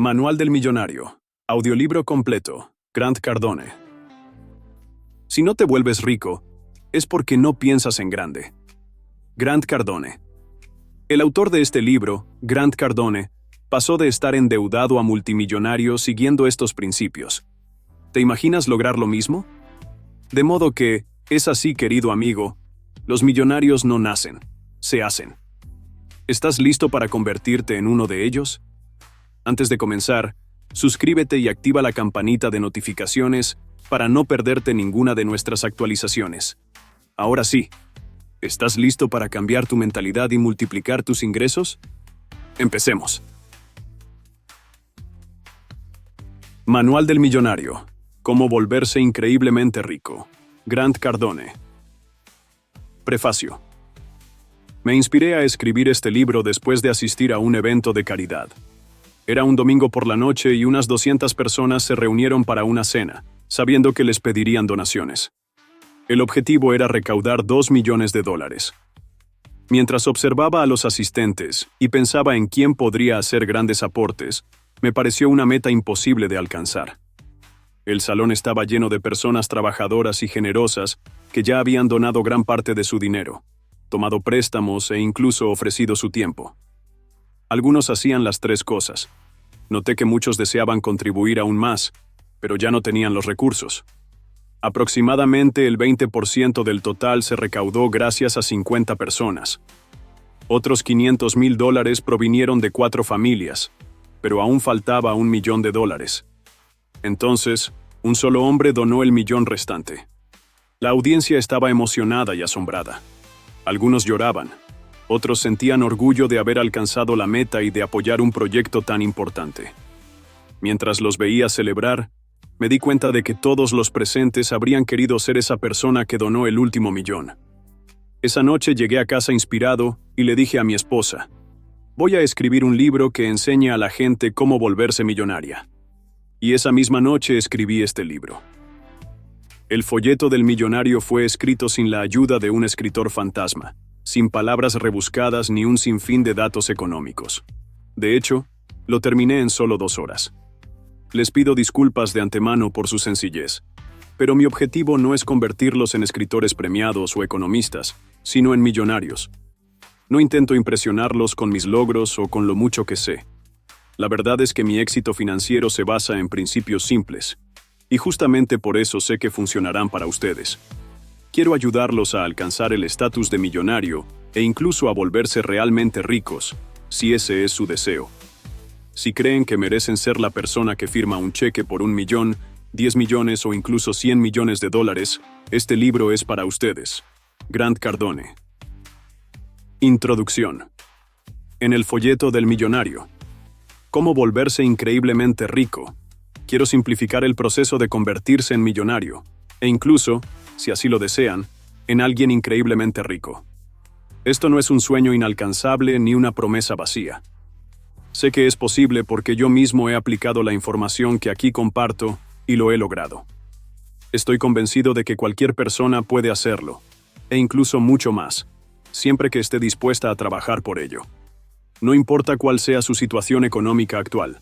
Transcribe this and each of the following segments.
Manual del Millonario. Audiolibro completo. Grant Cardone. Si no te vuelves rico, es porque no piensas en grande. Grant Cardone. El autor de este libro, Grant Cardone, pasó de estar endeudado a multimillonario siguiendo estos principios. ¿Te imaginas lograr lo mismo? De modo que, es así, querido amigo, los millonarios no nacen, se hacen. ¿Estás listo para convertirte en uno de ellos? Antes de comenzar, suscríbete y activa la campanita de notificaciones para no perderte ninguna de nuestras actualizaciones. Ahora sí, ¿estás listo para cambiar tu mentalidad y multiplicar tus ingresos? Empecemos. Manual del Millonario. Cómo volverse increíblemente rico. Grant Cardone. Prefacio. Me inspiré a escribir este libro después de asistir a un evento de caridad. Era un domingo por la noche y unas 200 personas se reunieron para una cena, sabiendo que les pedirían donaciones. El objetivo era recaudar $2 millones. Mientras observaba a los asistentes y pensaba en quién podría hacer grandes aportes, me pareció una meta imposible de alcanzar. El salón estaba lleno de personas trabajadoras y generosas que ya habían donado gran parte de su dinero, tomado préstamos e incluso ofrecido su tiempo. Algunos hacían las tres cosas. Noté que muchos deseaban contribuir aún más, pero ya no tenían los recursos. Aproximadamente el 20% del total se recaudó gracias a 50 personas. Otros $500,000 provinieron de 4 familias, pero aún faltaba $1 millón. Entonces, un solo hombre donó el millón restante. La audiencia estaba emocionada y asombrada. Algunos lloraban. Otros sentían orgullo de haber alcanzado la meta y de apoyar un proyecto tan importante. Mientras los veía celebrar, me di cuenta de que todos los presentes habrían querido ser esa persona que donó el último millón. Esa noche llegué a casa inspirado y le dije a mi esposa: voy a escribir un libro que enseñe a la gente cómo volverse millonaria. Y esa misma noche escribí este libro. El folleto del millonario fue escrito sin la ayuda de un escritor fantasma, sin palabras rebuscadas ni un sinfín de datos económicos. De hecho, lo terminé en solo 2 horas. Les pido disculpas de antemano por su sencillez, pero mi objetivo no es convertirlos en escritores premiados o economistas, sino en millonarios. No intento impresionarlos con mis logros o con lo mucho que sé. La verdad es que mi éxito financiero se basa en principios simples, y justamente por eso sé que funcionarán para ustedes. Quiero ayudarlos a alcanzar el estatus de millonario e incluso a volverse realmente ricos, si ese es su deseo. Si creen que merecen ser la persona que firma un cheque por $1 millón, 10 millones o incluso $100 millones, este libro es para ustedes. Grant Cardone. Introducción. En el folleto del millonario. ¿Cómo volverse increíblemente rico? Quiero simplificar el proceso de convertirse en millonario, e incluso, si así lo desean, en alguien increíblemente rico. Esto no es un sueño inalcanzable ni una promesa vacía. Sé que es posible porque yo mismo he aplicado la información que aquí comparto y lo he logrado. Estoy convencido de que cualquier persona puede hacerlo, e incluso mucho más, siempre que esté dispuesta a trabajar por ello. No importa cuál sea su situación económica actual,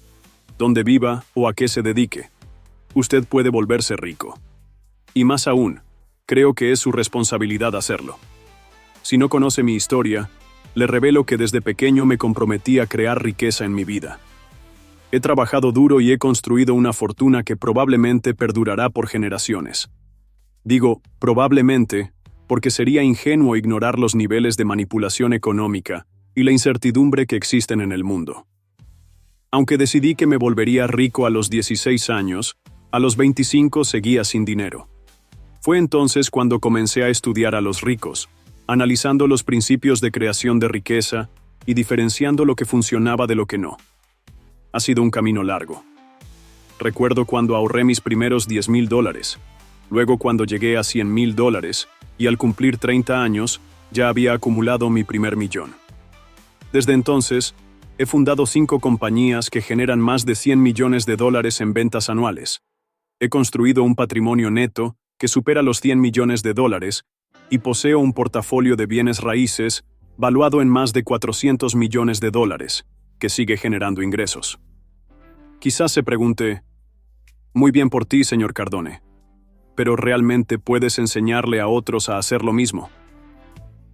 dónde viva o a qué se dedique, usted puede volverse rico. Y más aún, creo que es su responsabilidad hacerlo. Si no conoce mi historia, le revelo que desde pequeño me comprometí a crear riqueza en mi vida. He trabajado duro y he construido una fortuna que probablemente perdurará por generaciones. Digo, probablemente, porque sería ingenuo ignorar los niveles de manipulación económica y la incertidumbre que existen en el mundo. Aunque decidí que me volvería rico a los 16 años, a los 25 seguía sin dinero. Fue entonces cuando comencé a estudiar a los ricos, analizando los principios de creación de riqueza y diferenciando lo que funcionaba de lo que no. Ha sido un camino largo. Recuerdo cuando ahorré mis primeros $10,000, luego cuando llegué a $100,000 y al cumplir 30 años ya había acumulado mi primer millón. Desde entonces, he fundado 5 compañías que generan más de $100 millones en ventas anuales. He construido un patrimonio neto que supera los $100 millones y poseo un portafolio de bienes raíces valuado en más de $400 millones, que sigue generando ingresos. Quizás se pregunte, muy bien por ti, señor Cardone, pero ¿realmente puedes enseñarle a otros a hacer lo mismo?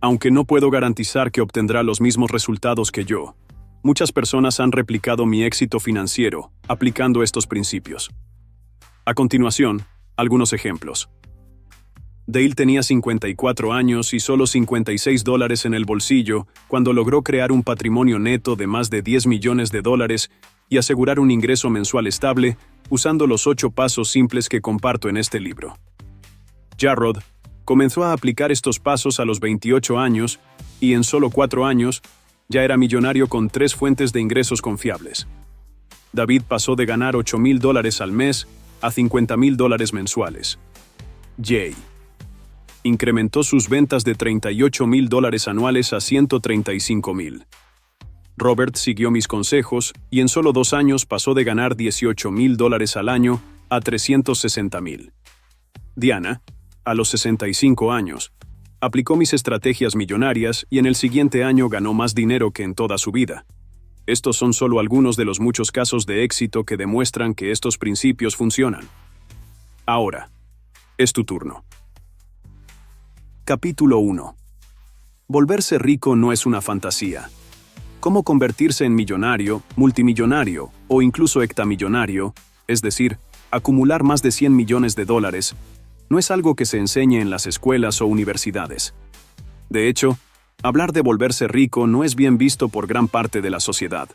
Aunque no puedo garantizar que obtendrá los mismos resultados que yo, muchas personas han replicado mi éxito financiero aplicando estos principios. A continuación, algunos ejemplos. Dale tenía 54 años y solo $56 en el bolsillo cuando logró crear un patrimonio neto de más de $10 millones y asegurar un ingreso mensual estable usando los 8 pasos simples que comparto en este libro. Jarrod comenzó a aplicar estos pasos a los 28 años y en solo 4 años ya era millonario con 3 fuentes de ingresos confiables. David pasó de ganar $8,000 al mes a $50,000 mensuales. Jay incrementó sus ventas de $38,000 anuales a $135,000. Robert siguió mis consejos y en solo 2 años pasó de ganar $18,000 al año a $360,000. Diana, a los 65 años, aplicó mis estrategias millonarias y en el siguiente año ganó más dinero que en toda su vida. Estos son solo algunos de los muchos casos de éxito que demuestran que estos principios funcionan. Ahora, es tu turno. Capítulo 1. Volverse rico no es una fantasía. Cómo convertirse en millonario, multimillonario o incluso hectamillonario, es decir, acumular más de $100 millones, no es algo que se enseñe en las escuelas o universidades. De hecho, hablar de volverse rico no es bien visto por gran parte de la sociedad.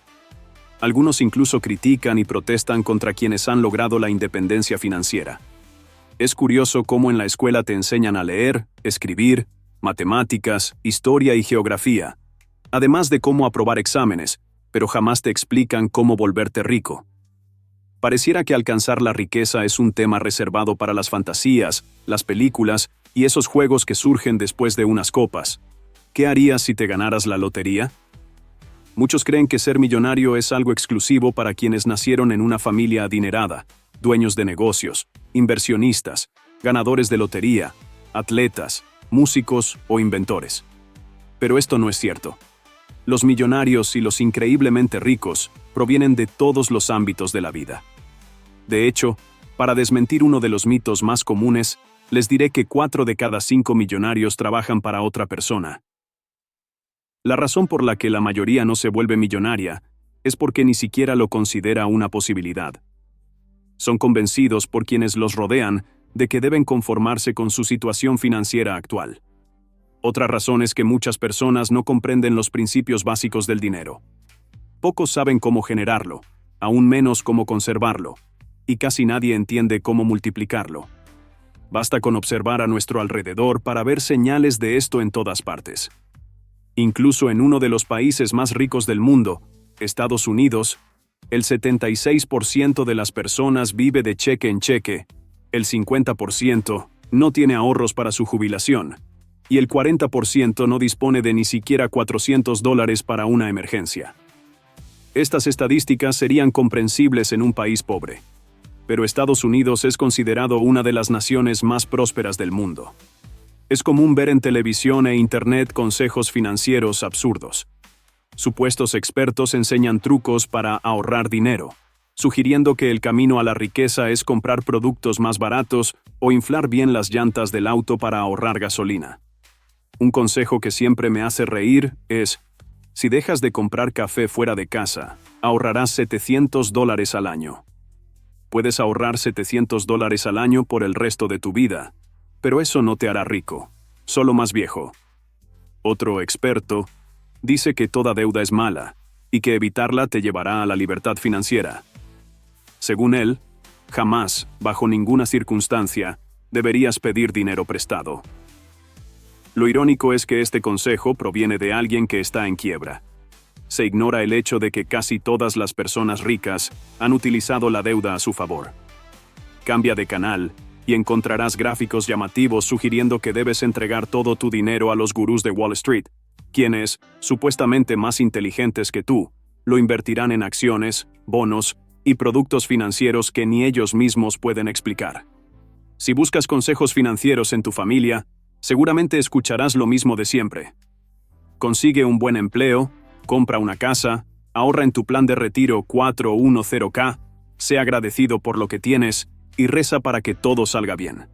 Algunos incluso critican y protestan contra quienes han logrado la independencia financiera. Es curioso cómo en la escuela te enseñan a leer, escribir, matemáticas, historia y geografía, además de cómo aprobar exámenes, pero jamás te explican cómo volverte rico. Pareciera que alcanzar la riqueza es un tema reservado para las fantasías, las películas y esos juegos que surgen después de unas copas. ¿Qué harías si te ganaras la lotería? Muchos creen que ser millonario es algo exclusivo para quienes nacieron en una familia adinerada, dueños de negocios, inversionistas, ganadores de lotería, atletas, músicos o inventores. Pero esto no es cierto. Los millonarios y los increíblemente ricos provienen de todos los ámbitos de la vida. De hecho, para desmentir uno de los mitos más comunes, les diré que 4 de cada 5 millonarios trabajan para otra persona. La razón por la que la mayoría no se vuelve millonaria es porque ni siquiera lo considera una posibilidad. Son convencidos por quienes los rodean de que deben conformarse con su situación financiera actual. Otra razón es que muchas personas no comprenden los principios básicos del dinero. Pocos saben cómo generarlo, aún menos cómo conservarlo, y casi nadie entiende cómo multiplicarlo. Basta con observar a nuestro alrededor para ver señales de esto en todas partes. Incluso en uno de los países más ricos del mundo, Estados Unidos, el 76% de las personas vive de cheque en cheque, el 50% no tiene ahorros para su jubilación, y el 40% no dispone de ni siquiera $400 para una emergencia. Estas estadísticas serían comprensibles en un país pobre, pero Estados Unidos es considerado una de las naciones más prósperas del mundo. Es común ver en televisión e internet consejos financieros absurdos. Supuestos expertos enseñan trucos para ahorrar dinero, sugiriendo que el camino a la riqueza es comprar productos más baratos o inflar bien las llantas del auto para ahorrar gasolina. Un consejo que siempre me hace reír es: si dejas de comprar café fuera de casa, ahorrarás $700 al año. Puedes ahorrar $700 al año por el resto de tu vida, pero eso no te hará rico, solo más viejo. Otro experto dice que toda deuda es mala y que evitarla te llevará a la libertad financiera. Según él, jamás, bajo ninguna circunstancia, deberías pedir dinero prestado. Lo irónico es que este consejo proviene de alguien que está en quiebra. Se ignora el hecho de que casi todas las personas ricas han utilizado la deuda a su favor. Cambia de canal y encontrarás gráficos llamativos sugiriendo que debes entregar todo tu dinero a los gurús de Wall Street, quienes, supuestamente más inteligentes que tú, lo invertirán en acciones, bonos y productos financieros que ni ellos mismos pueden explicar. Si buscas consejos financieros en tu familia, seguramente escucharás lo mismo de siempre. Consigue un buen empleo, compra una casa, ahorra en tu plan de retiro 410K Sé agradecido por lo que tienes y reza para que todo salga bien.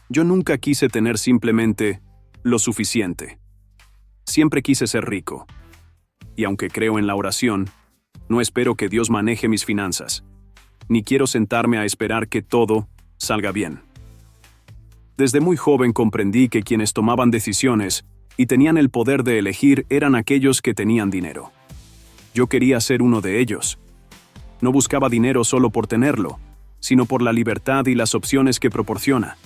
Yo nunca quise tener simplemente lo suficiente. Siempre quise ser rico. Y aunque creo en la oración, no espero que Dios maneje mis finanzas, ni quiero sentarme a esperar que todo salga bien. Desde muy joven comprendí que quienes tomaban decisiones y tenían el poder de elegir eran aquellos que tenían dinero. Yo quería ser uno de ellos. No buscaba dinero solo por tenerlo, sino por la libertad y las opciones que proporciona.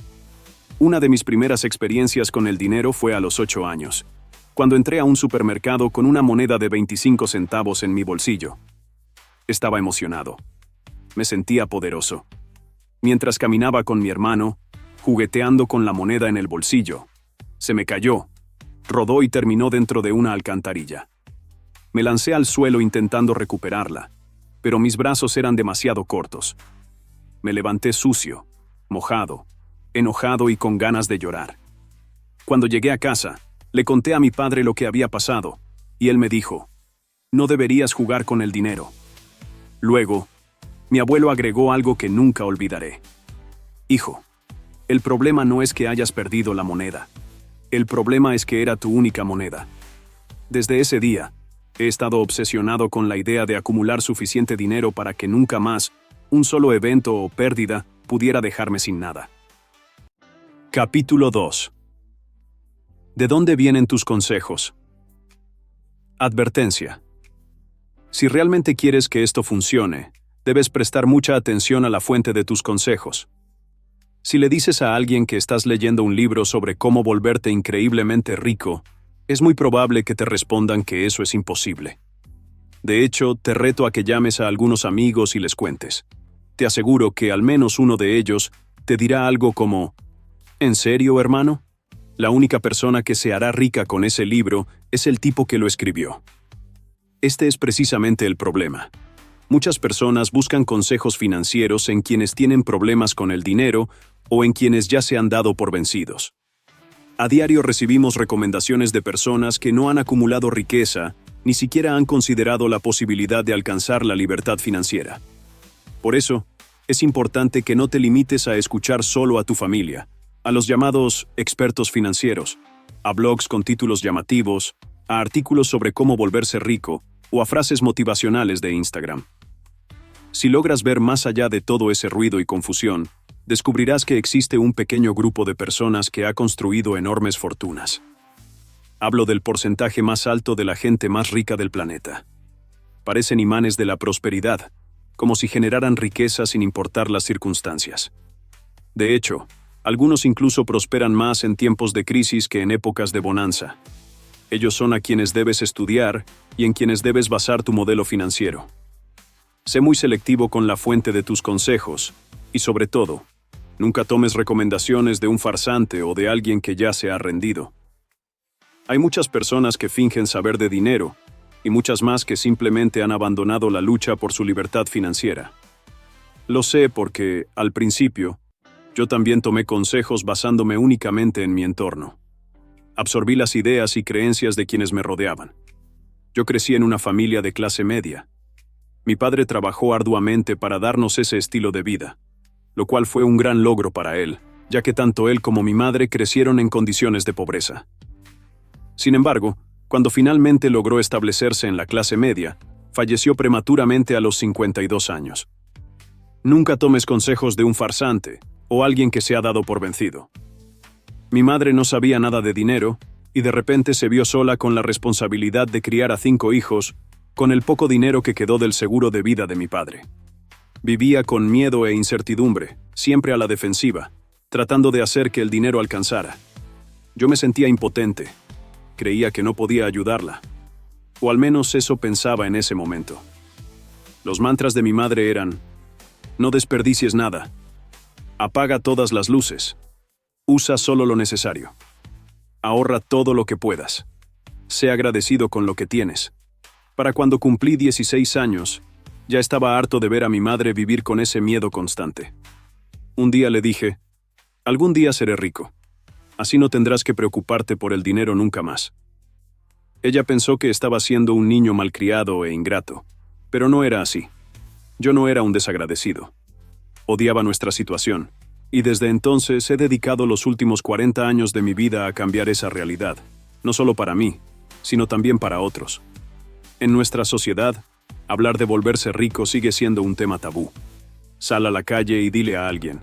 Una de mis primeras experiencias con el dinero fue a los 8 años, cuando entré a un supermercado con una moneda de 25 centavos en mi bolsillo. Estaba emocionado. Me sentía poderoso. Mientras caminaba con mi hermano, jugueteando con la moneda en el bolsillo, se me cayó, rodó y terminó dentro de una alcantarilla. Me lancé al suelo intentando recuperarla, pero mis brazos eran demasiado cortos. Me levanté sucio, mojado, enojado y con ganas de llorar. Cuando llegué a casa, le conté a mi padre lo que había pasado, y él me dijo, «No deberías jugar con el dinero». Luego, mi abuelo agregó algo que nunca olvidaré. «Hijo, el problema no es que hayas perdido la moneda. El problema es que era tu única moneda». Desde ese día, he estado obsesionado con la idea de acumular suficiente dinero para que nunca más, un solo evento o pérdida, pudiera dejarme sin nada. Capítulo 2. ¿De dónde vienen tus consejos? Advertencia. Si realmente quieres que esto funcione, debes prestar mucha atención a la fuente de tus consejos. Si le dices a alguien que estás leyendo un libro sobre cómo volverte increíblemente rico, es muy probable que te respondan que eso es imposible. De hecho, te reto a que llames a algunos amigos y les cuentes. Te aseguro que al menos uno de ellos te dirá algo como, ¿en serio, hermano? La única persona que se hará rica con ese libro es el tipo que lo escribió. Este es precisamente el problema. Muchas personas buscan consejos financieros en quienes tienen problemas con el dinero o en quienes ya se han dado por vencidos. A diario recibimos recomendaciones de personas que no han acumulado riqueza, ni siquiera han considerado la posibilidad de alcanzar la libertad financiera. Por eso, es importante que no te limites a escuchar solo a tu familia, a los llamados expertos financieros, a blogs con títulos llamativos, a artículos sobre cómo volverse rico o a frases motivacionales de Instagram. Si logras ver más allá de todo ese ruido y confusión, descubrirás que existe un pequeño grupo de personas que ha construido enormes fortunas. Hablo del porcentaje más alto de la gente más rica del planeta. Parecen imanes de la prosperidad, como si generaran riqueza sin importar las circunstancias. De hecho, algunos incluso prosperan más en tiempos de crisis que en épocas de bonanza. Ellos son a quienes debes estudiar y en quienes debes basar tu modelo financiero. Sé muy selectivo con la fuente de tus consejos y, sobre todo, nunca tomes recomendaciones de un farsante o de alguien que ya se ha rendido. Hay muchas personas que fingen saber de dinero y muchas más que simplemente han abandonado la lucha por su libertad financiera. Lo sé porque, al principio, yo también tomé consejos basándome únicamente en mi entorno. Absorbí las ideas y creencias de quienes me rodeaban. Yo crecí en una familia de clase media. Mi padre trabajó arduamente para darnos ese estilo de vida, lo cual fue un gran logro para él, ya que tanto él como mi madre crecieron en condiciones de pobreza. Sin embargo, cuando finalmente logró establecerse en la clase media, falleció prematuramente a los 52 años. Nunca tomes consejos de un farsante o alguien que se ha dado por vencido. Mi madre no sabía nada de dinero y de repente se vio sola con la responsabilidad de criar a 5 hijos con el poco dinero que quedó del seguro de vida de mi padre. Vivía con miedo e incertidumbre, siempre a la defensiva, tratando de hacer que el dinero alcanzara. Yo me sentía impotente. Creía que no podía ayudarla. O al menos eso pensaba en ese momento. Los mantras de mi madre eran: no desperdicies nada. Apaga todas las luces. Usa solo lo necesario. Ahorra todo lo que puedas. Sé agradecido con lo que tienes. Para cuando cumplí 16 años, ya estaba harto de ver a mi madre vivir con ese miedo constante. Un día le dije: algún día seré rico. Así no tendrás que preocuparte por el dinero nunca más. Ella pensó que estaba siendo un niño malcriado e ingrato, pero no era así. Yo no era un desagradecido. Odiaba nuestra situación, y desde entonces he dedicado los últimos 40 años de mi vida a cambiar esa realidad, no solo para mí, sino también para otros. En nuestra sociedad, hablar de volverse rico sigue siendo un tema tabú. Sal a la calle y dile a alguien: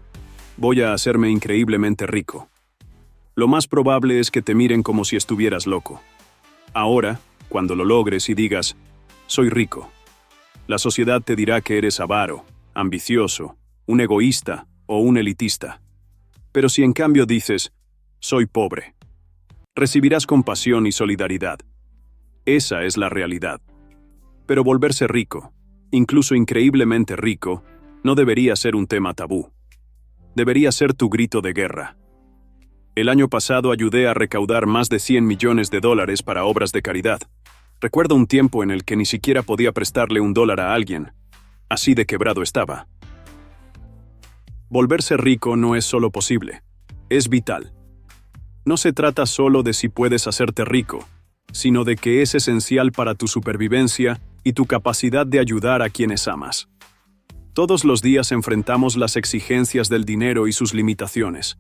voy a hacerme increíblemente rico. Lo más probable es que te miren como si estuvieras loco. Ahora, cuando lo logres y digas: soy rico, la sociedad te dirá que eres avaro, ambicioso, un egoísta o un elitista. Pero si en cambio dices: soy pobre, recibirás compasión y solidaridad. Esa es la realidad. Pero volverse rico, incluso increíblemente rico, no debería ser un tema tabú. Debería ser tu grito de guerra. El año pasado ayudé a recaudar más de $100 millones para obras de caridad. Recuerdo un tiempo en el que ni siquiera podía prestarle $1 a alguien. Así de quebrado estaba. Volverse rico no es solo posible, es vital. No se trata solo de si puedes hacerte rico, sino de que es esencial para tu supervivencia y tu capacidad de ayudar a quienes amas. Todos los días enfrentamos las exigencias del dinero y sus limitaciones.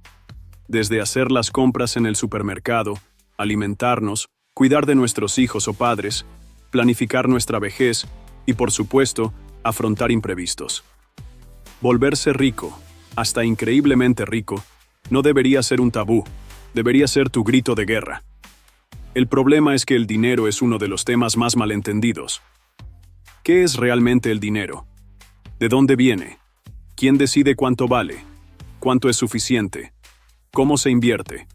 Desde hacer las compras en el supermercado, alimentarnos, cuidar de nuestros hijos o padres, planificar nuestra vejez y, por supuesto, afrontar imprevistos. Volverse rico, hasta increíblemente rico, no debería ser un tabú, debería ser tu grito de guerra. El problema es que el dinero es uno de los temas más malentendidos. ¿Qué es realmente el dinero? ¿De dónde viene? ¿Quién decide cuánto vale? ¿Cuánto es suficiente? ¿Cómo se invierte?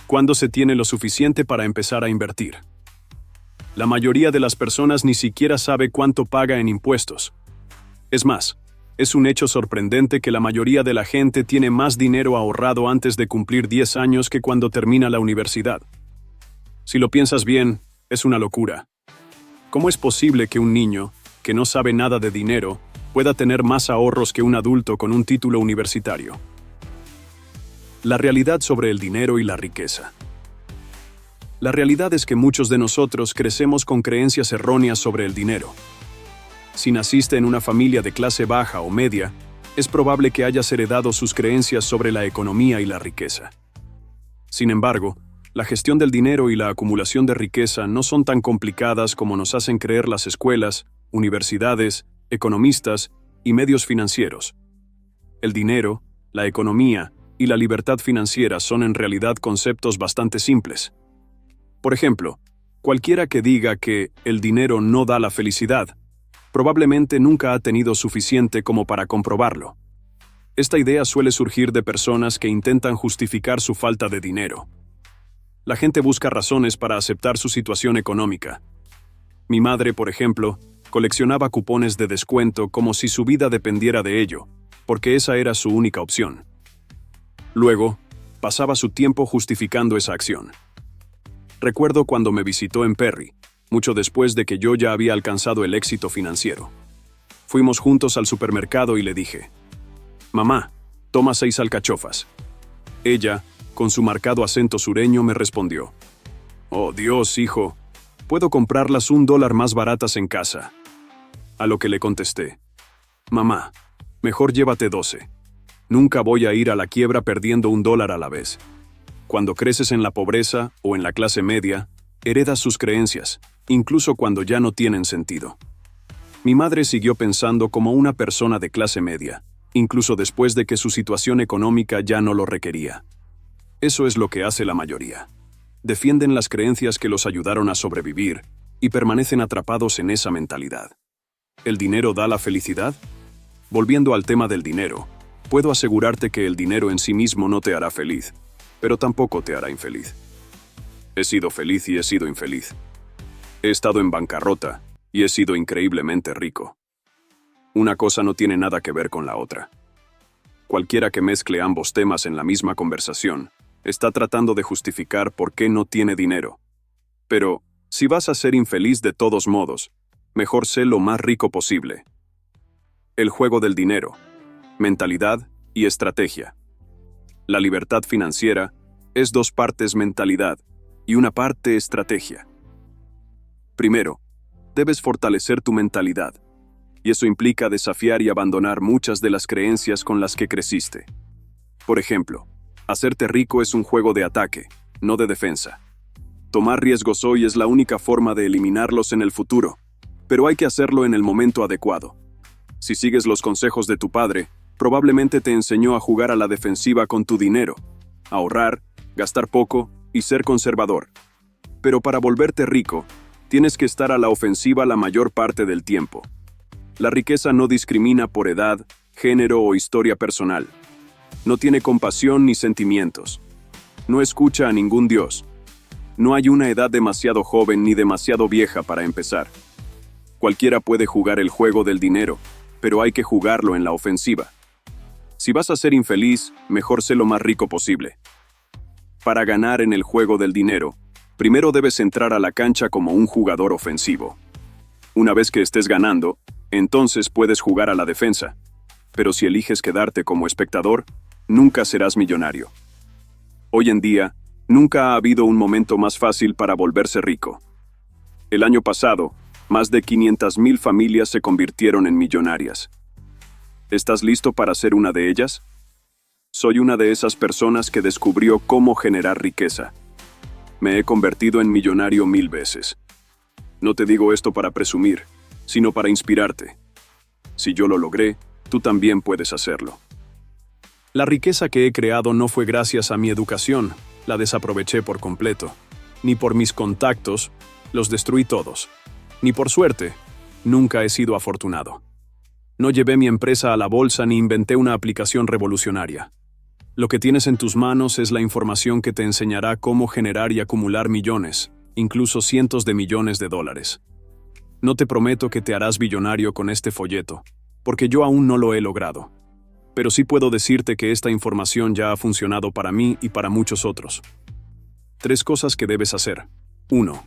¿Cuándo se tiene lo suficiente para empezar a invertir? La mayoría de las personas ni siquiera sabe cuánto paga en impuestos. Es más, es un hecho sorprendente que la mayoría de la gente tiene más dinero ahorrado antes de cumplir 10 años que cuando termina la universidad. Si lo piensas bien, es una locura. ¿Cómo es posible que un niño, que no sabe nada de dinero, pueda tener más ahorros que un adulto con un título universitario? La realidad sobre el dinero y la riqueza. La realidad es que muchos de nosotros crecemos con creencias erróneas sobre el dinero. Si naciste en una familia de clase baja o media, es probable que hayas heredado sus creencias sobre la economía y la riqueza. Sin embargo, la gestión del dinero y la acumulación de riqueza no son tan complicadas como nos hacen creer las escuelas, universidades, economistas y medios financieros. El dinero, la economía y la libertad financiera son en realidad conceptos bastante simples. Por ejemplo, cualquiera que diga que el dinero no da la felicidad, probablemente nunca ha tenido suficiente como para comprobarlo. Esta idea suele surgir de personas que intentan justificar su falta de dinero. La gente busca razones para aceptar su situación económica. Mi madre, por ejemplo, coleccionaba cupones de descuento como si su vida dependiera de ello, porque esa era su única opción. Luego, pasaba su tiempo justificando esa acción. Recuerdo cuando me visitó en Perry, mucho después de que yo ya había alcanzado el éxito financiero. Fuimos juntos al supermercado y le dije: «Mamá, toma 6 alcachofas». Ella, con su marcado acento sureño, me respondió: «Oh, Dios, hijo, puedo comprarlas $1 más baratas en casa». A lo que le contesté: «Mamá, mejor llévate 12. Nunca voy a ir a la quiebra perdiendo $1 a la vez». Cuando creces en la pobreza o en la clase media, heredas sus creencias, incluso cuando ya no tienen sentido. Mi madre siguió pensando como una persona de clase media, incluso después de que su situación económica ya no lo requería. Eso es lo que hace la mayoría. Defienden las creencias que los ayudaron a sobrevivir y permanecen atrapados en esa mentalidad. ¿El dinero da la felicidad? Volviendo al tema del dinero, puedo asegurarte que el dinero en sí mismo no te hará feliz, pero tampoco te hará infeliz. He sido feliz y he sido infeliz. He estado en bancarrota y he sido increíblemente rico. Una cosa no tiene nada que ver con la otra. Cualquiera que mezcle ambos temas en la misma conversación está tratando de justificar por qué no tiene dinero. Pero, si vas a ser infeliz de todos modos, mejor sé lo más rico posible. El juego del dinero, mentalidad y estrategia. La libertad financiera es 2 partes mentalidad y una parte estrategia. Primero, debes fortalecer tu mentalidad. y eso implica desafiar y abandonar muchas de las creencias con las que creciste. Por ejemplo, hacerte rico es un juego de ataque, no de defensa. Tomar riesgos hoy es la única forma de eliminarlos en el futuro, pero hay que hacerlo en el momento adecuado. Si sigues los consejos de tu padre, probablemente te enseñó a jugar a la defensiva con tu dinero, ahorrar, gastar poco y ser conservador. Pero para volverte rico, tienes que estar a la ofensiva la mayor parte del tiempo. La riqueza no discrimina por edad, género o historia personal. No tiene compasión ni sentimientos. No escucha a ningún dios. No hay una edad demasiado joven ni demasiado vieja para empezar. Cualquiera puede jugar el juego del dinero, pero hay que jugarlo en la ofensiva. Si vas a ser infeliz, mejor sé lo más rico posible. Para ganar en el juego del dinero, primero debes entrar a la cancha como un jugador ofensivo. Una vez que estés ganando, entonces puedes jugar a la defensa. Pero si eliges quedarte como espectador, nunca serás millonario. Hoy en día, nunca ha habido un momento más fácil para volverse rico. El año pasado, más de 500,000 familias se convirtieron en millonarias. ¿Estás listo para ser una de ellas? Soy una de esas personas que descubrió cómo generar riqueza. Me he convertido en millonario 1000 veces. No te digo esto para presumir, sino para inspirarte. Si yo lo logré, tú también puedes hacerlo. La riqueza que he creado no fue gracias a mi educación, la desaproveché por completo. Ni por mis contactos, los destruí todos. Ni por suerte, nunca he sido afortunado. No llevé mi empresa a la bolsa ni inventé una aplicación revolucionaria. Lo que tienes en tus manos es la información que te enseñará cómo generar y acumular millones, incluso cientos de millones de dólares. No te prometo que te harás billonario con este folleto, porque yo aún no lo he logrado. Pero sí puedo decirte que esta información ya ha funcionado para mí y para muchos otros. 3 cosas que debes hacer. 1.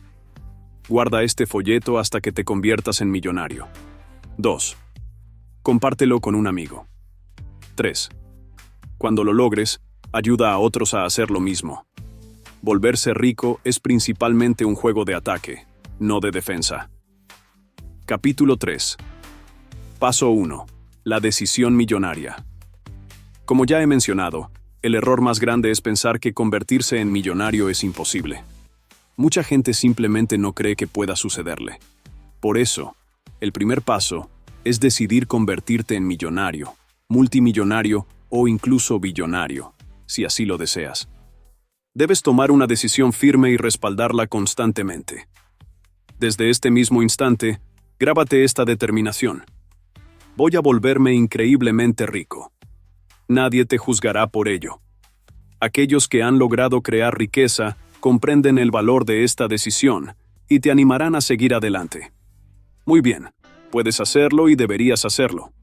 Guarda este folleto hasta que te conviertas en millonario. 2. Compártelo con un amigo. 3. Cuando lo logres, ayuda a otros a hacer lo mismo. Volverse rico es principalmente un juego de ataque, no de defensa. Capítulo 3. Paso 1. La decisión millonaria. Como ya he mencionado, el error más grande es pensar que convertirse en millonario es imposible. Mucha gente simplemente no cree que pueda sucederle. Por eso, el primer paso es decidir convertirte en millonario, multimillonario o incluso billonario, si así lo deseas. Debes tomar una decisión firme y respaldarla constantemente. Desde este mismo instante, grábate esta determinación. Voy a volverme increíblemente rico. Nadie te juzgará por ello. Aquellos que han logrado crear riqueza comprenden el valor de esta decisión y te animarán a seguir adelante. Muy bien, puedes hacerlo y deberías hacerlo.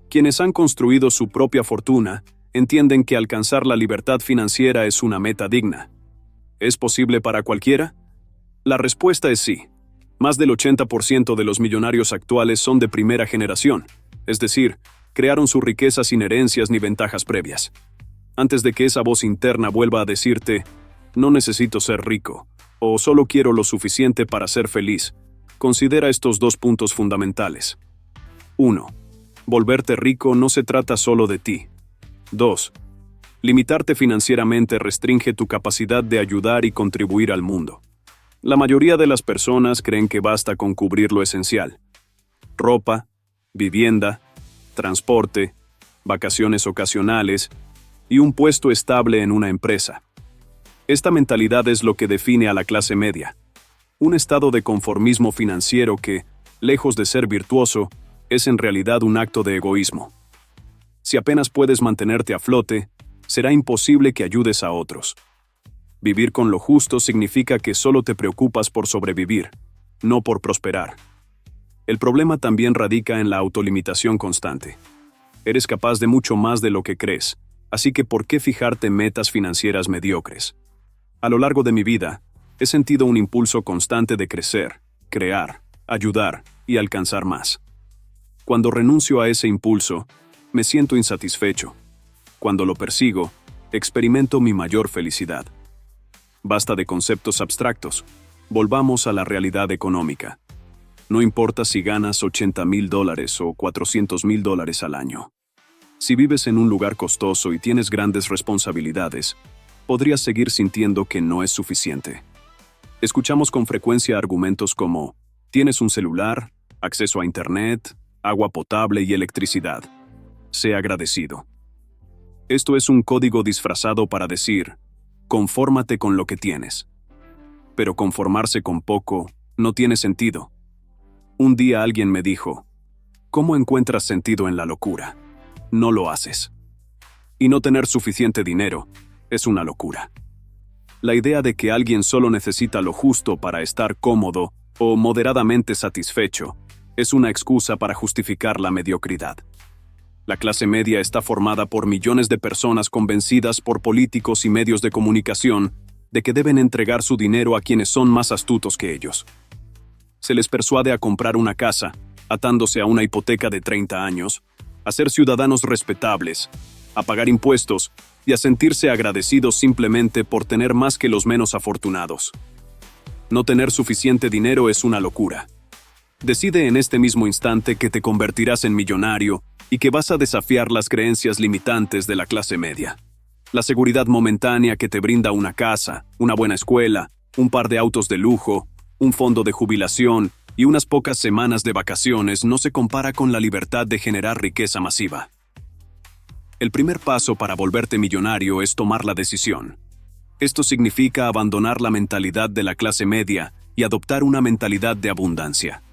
Quienes han construido su propia fortuna entienden que alcanzar la libertad financiera es una meta digna. ¿Es posible para cualquiera? La respuesta es sí. Más del 80% de los millonarios actuales son de primera generación, es decir, crearon su riqueza sin herencias ni ventajas previas. Antes de que esa voz interna vuelva a decirte, no necesito ser rico, o solo quiero lo suficiente para ser feliz, considera estos 2 puntos fundamentales. 1. Volverte rico no se trata solo de ti. 2. Limitarte financieramente restringe tu capacidad de ayudar y contribuir al mundo. La mayoría de las personas creen que basta con cubrir lo esencial. Ropa, vivienda, transporte, vacaciones ocasionales y un puesto estable en una empresa. Esta mentalidad es lo que define a la clase media. Un estado de conformismo financiero que, lejos de ser virtuoso, es en realidad un acto de egoísmo. Si apenas puedes mantenerte a flote, será imposible que ayudes a otros. Vivir con lo justo significa que solo te preocupas por sobrevivir, no por prosperar. El problema también radica en la autolimitación constante. Eres capaz de mucho más de lo que crees, así que ¿por qué fijarte metas financieras mediocres? A lo largo de mi vida, he sentido un impulso constante de crecer, crear, ayudar y alcanzar más. Cuando renuncio a ese impulso, me siento insatisfecho. Cuando lo persigo, experimento mi mayor felicidad. Basta de conceptos abstractos. Volvamos a la realidad económica. No importa si ganas $80,000 o $400,000 al año. Si vives en un lugar costoso y tienes grandes responsabilidades, podrías seguir sintiendo que no es suficiente. Escuchamos con frecuencia argumentos como: tienes un celular, acceso a internet, agua potable y electricidad. Sé agradecido. Esto es un código disfrazado para decir: confórmate con lo que tienes. Pero conformarse con poco no tiene sentido. Un día alguien me dijo: ¿cómo encuentras sentido en la locura? No lo haces. Y no tener suficiente dinero es una locura. La idea de que alguien solo necesita lo justo para estar cómodo o moderadamente satisfecho es una excusa para justificar la mediocridad. La clase media está formada por millones de personas convencidas por políticos y medios de comunicación de que deben entregar su dinero a quienes son más astutos que ellos. Se les persuade a comprar una casa, atándose a una hipoteca de 30 años, a ser ciudadanos respetables, a pagar impuestos y a sentirse agradecidos simplemente por tener más que los menos afortunados. No tener suficiente dinero es una locura. Decide en este mismo instante que te convertirás en millonario y que vas a desafiar las creencias limitantes de la clase media. La seguridad momentánea que te brinda una casa, una buena escuela, un par de autos de lujo, un fondo de jubilación y unas pocas semanas de vacaciones no se compara con la libertad de generar riqueza masiva. El primer paso para volverte millonario es tomar la decisión. Esto significa abandonar la mentalidad de la clase media y adoptar una mentalidad de abundancia.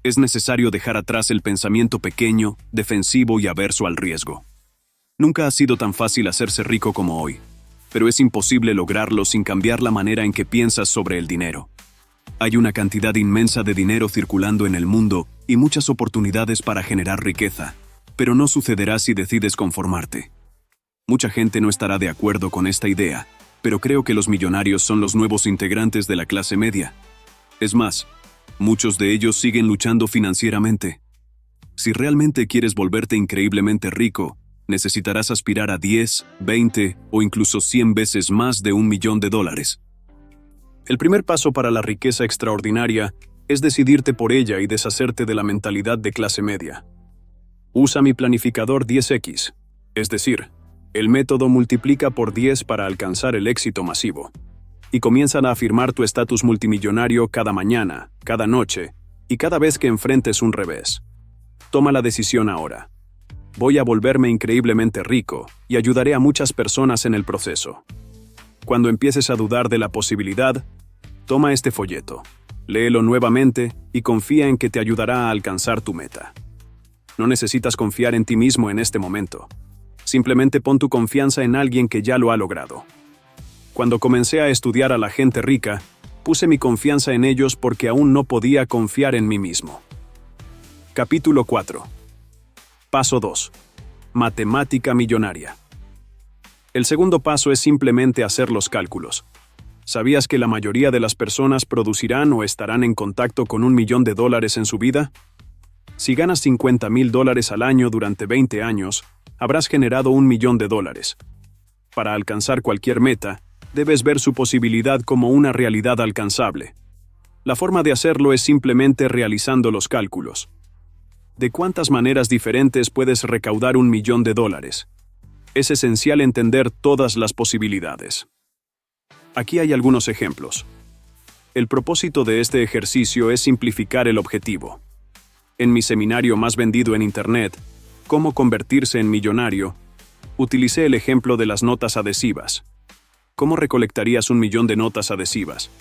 Es necesario dejar atrás el pensamiento pequeño, defensivo y averso al riesgo. Nunca ha sido tan fácil hacerse rico como hoy, pero es imposible lograrlo sin cambiar la manera en que piensas sobre el dinero. Hay una cantidad inmensa de dinero circulando en el mundo y muchas oportunidades para generar riqueza, pero no sucederá si decides conformarte. Mucha gente no estará de acuerdo con esta idea, pero creo que los millonarios son los nuevos integrantes de la clase media. Es más, muchos de ellos siguen luchando financieramente. Si realmente quieres volverte increíblemente rico, necesitarás aspirar a 10, 20 o incluso 100 veces más de $1 millón. El primer paso para la riqueza extraordinaria es decidirte por ella y deshacerte de la mentalidad de clase media. Usa mi planificador 10X, es decir, el método multiplica por 10 para alcanzar el éxito masivo. Y comienzan a afirmar tu estatus multimillonario cada mañana, cada noche y cada vez que enfrentes un revés. Toma la decisión ahora. Voy a volverme increíblemente rico y ayudaré a muchas personas en el proceso. Cuando empieces a dudar de la posibilidad, toma este folleto, léelo nuevamente y confía en que te ayudará a alcanzar tu meta. No necesitas confiar en ti mismo en este momento. Simplemente pon tu confianza en alguien que ya lo ha logrado. Cuando comencé a estudiar a la gente rica, puse mi confianza en ellos porque aún no podía confiar en mí mismo. Capítulo 4. Paso 2. Matemática millonaria. El segundo paso es simplemente hacer los cálculos. ¿Sabías que la mayoría de las personas producirán o estarán en contacto con $1 millón en su vida? Si ganas $50,000 al año durante 20 años, habrás generado $1 millón. Para alcanzar cualquier meta, debes ver su posibilidad como una realidad alcanzable. La forma de hacerlo es simplemente realizando los cálculos. ¿De cuántas maneras diferentes puedes recaudar $1 millón? Es esencial entender todas las posibilidades. Aquí hay algunos ejemplos. El propósito de este ejercicio es simplificar el objetivo. En mi seminario más vendido en Internet, Cómo convertirse en millonario, utilicé el ejemplo de las notas adhesivas. ¿Cómo recolectarías $1 millón de notas adhesivas?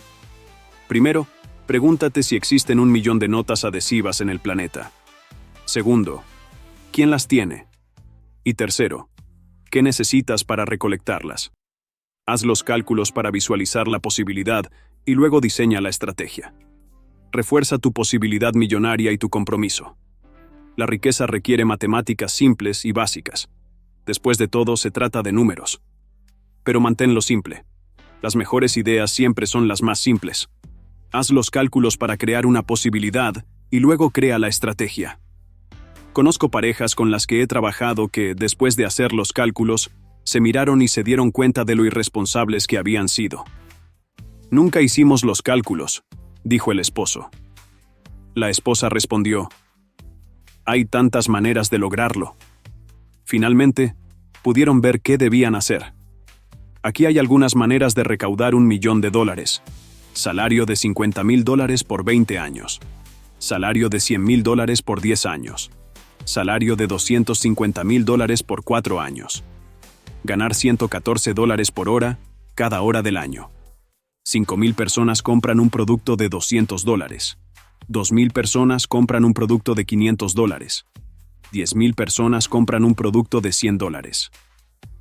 Primero, pregúntate si existen $1 millón de notas adhesivas en el planeta. Segundo, ¿quién las tiene? Y tercero, ¿qué necesitas para recolectarlas? Haz los cálculos para visualizar la posibilidad y luego diseña la estrategia. Refuerza tu posibilidad millonaria y tu compromiso. La riqueza requiere matemáticas simples y básicas. Después de todo, se trata de números. Pero manténlo simple. Las mejores ideas siempre son las más simples. Haz los cálculos para crear una posibilidad y luego crea la estrategia. Conozco parejas con las que he trabajado que, después de hacer los cálculos, se miraron y se dieron cuenta de lo irresponsables que habían sido. «Nunca hicimos los cálculos», dijo el esposo. La esposa respondió: «Hay tantas maneras de lograrlo». Finalmente, pudieron ver qué debían hacer. Aquí hay algunas maneras de recaudar $1.000.000. Salario de $50.000 por 20 años. Salario de $100.000 por 10 años. Salario de $250.000 por 4 años. Ganar $114 por hora, cada hora del año. 5.000 personas compran un producto de $200. 2.000 personas compran un producto de $500. 10.000 personas compran un producto de $100.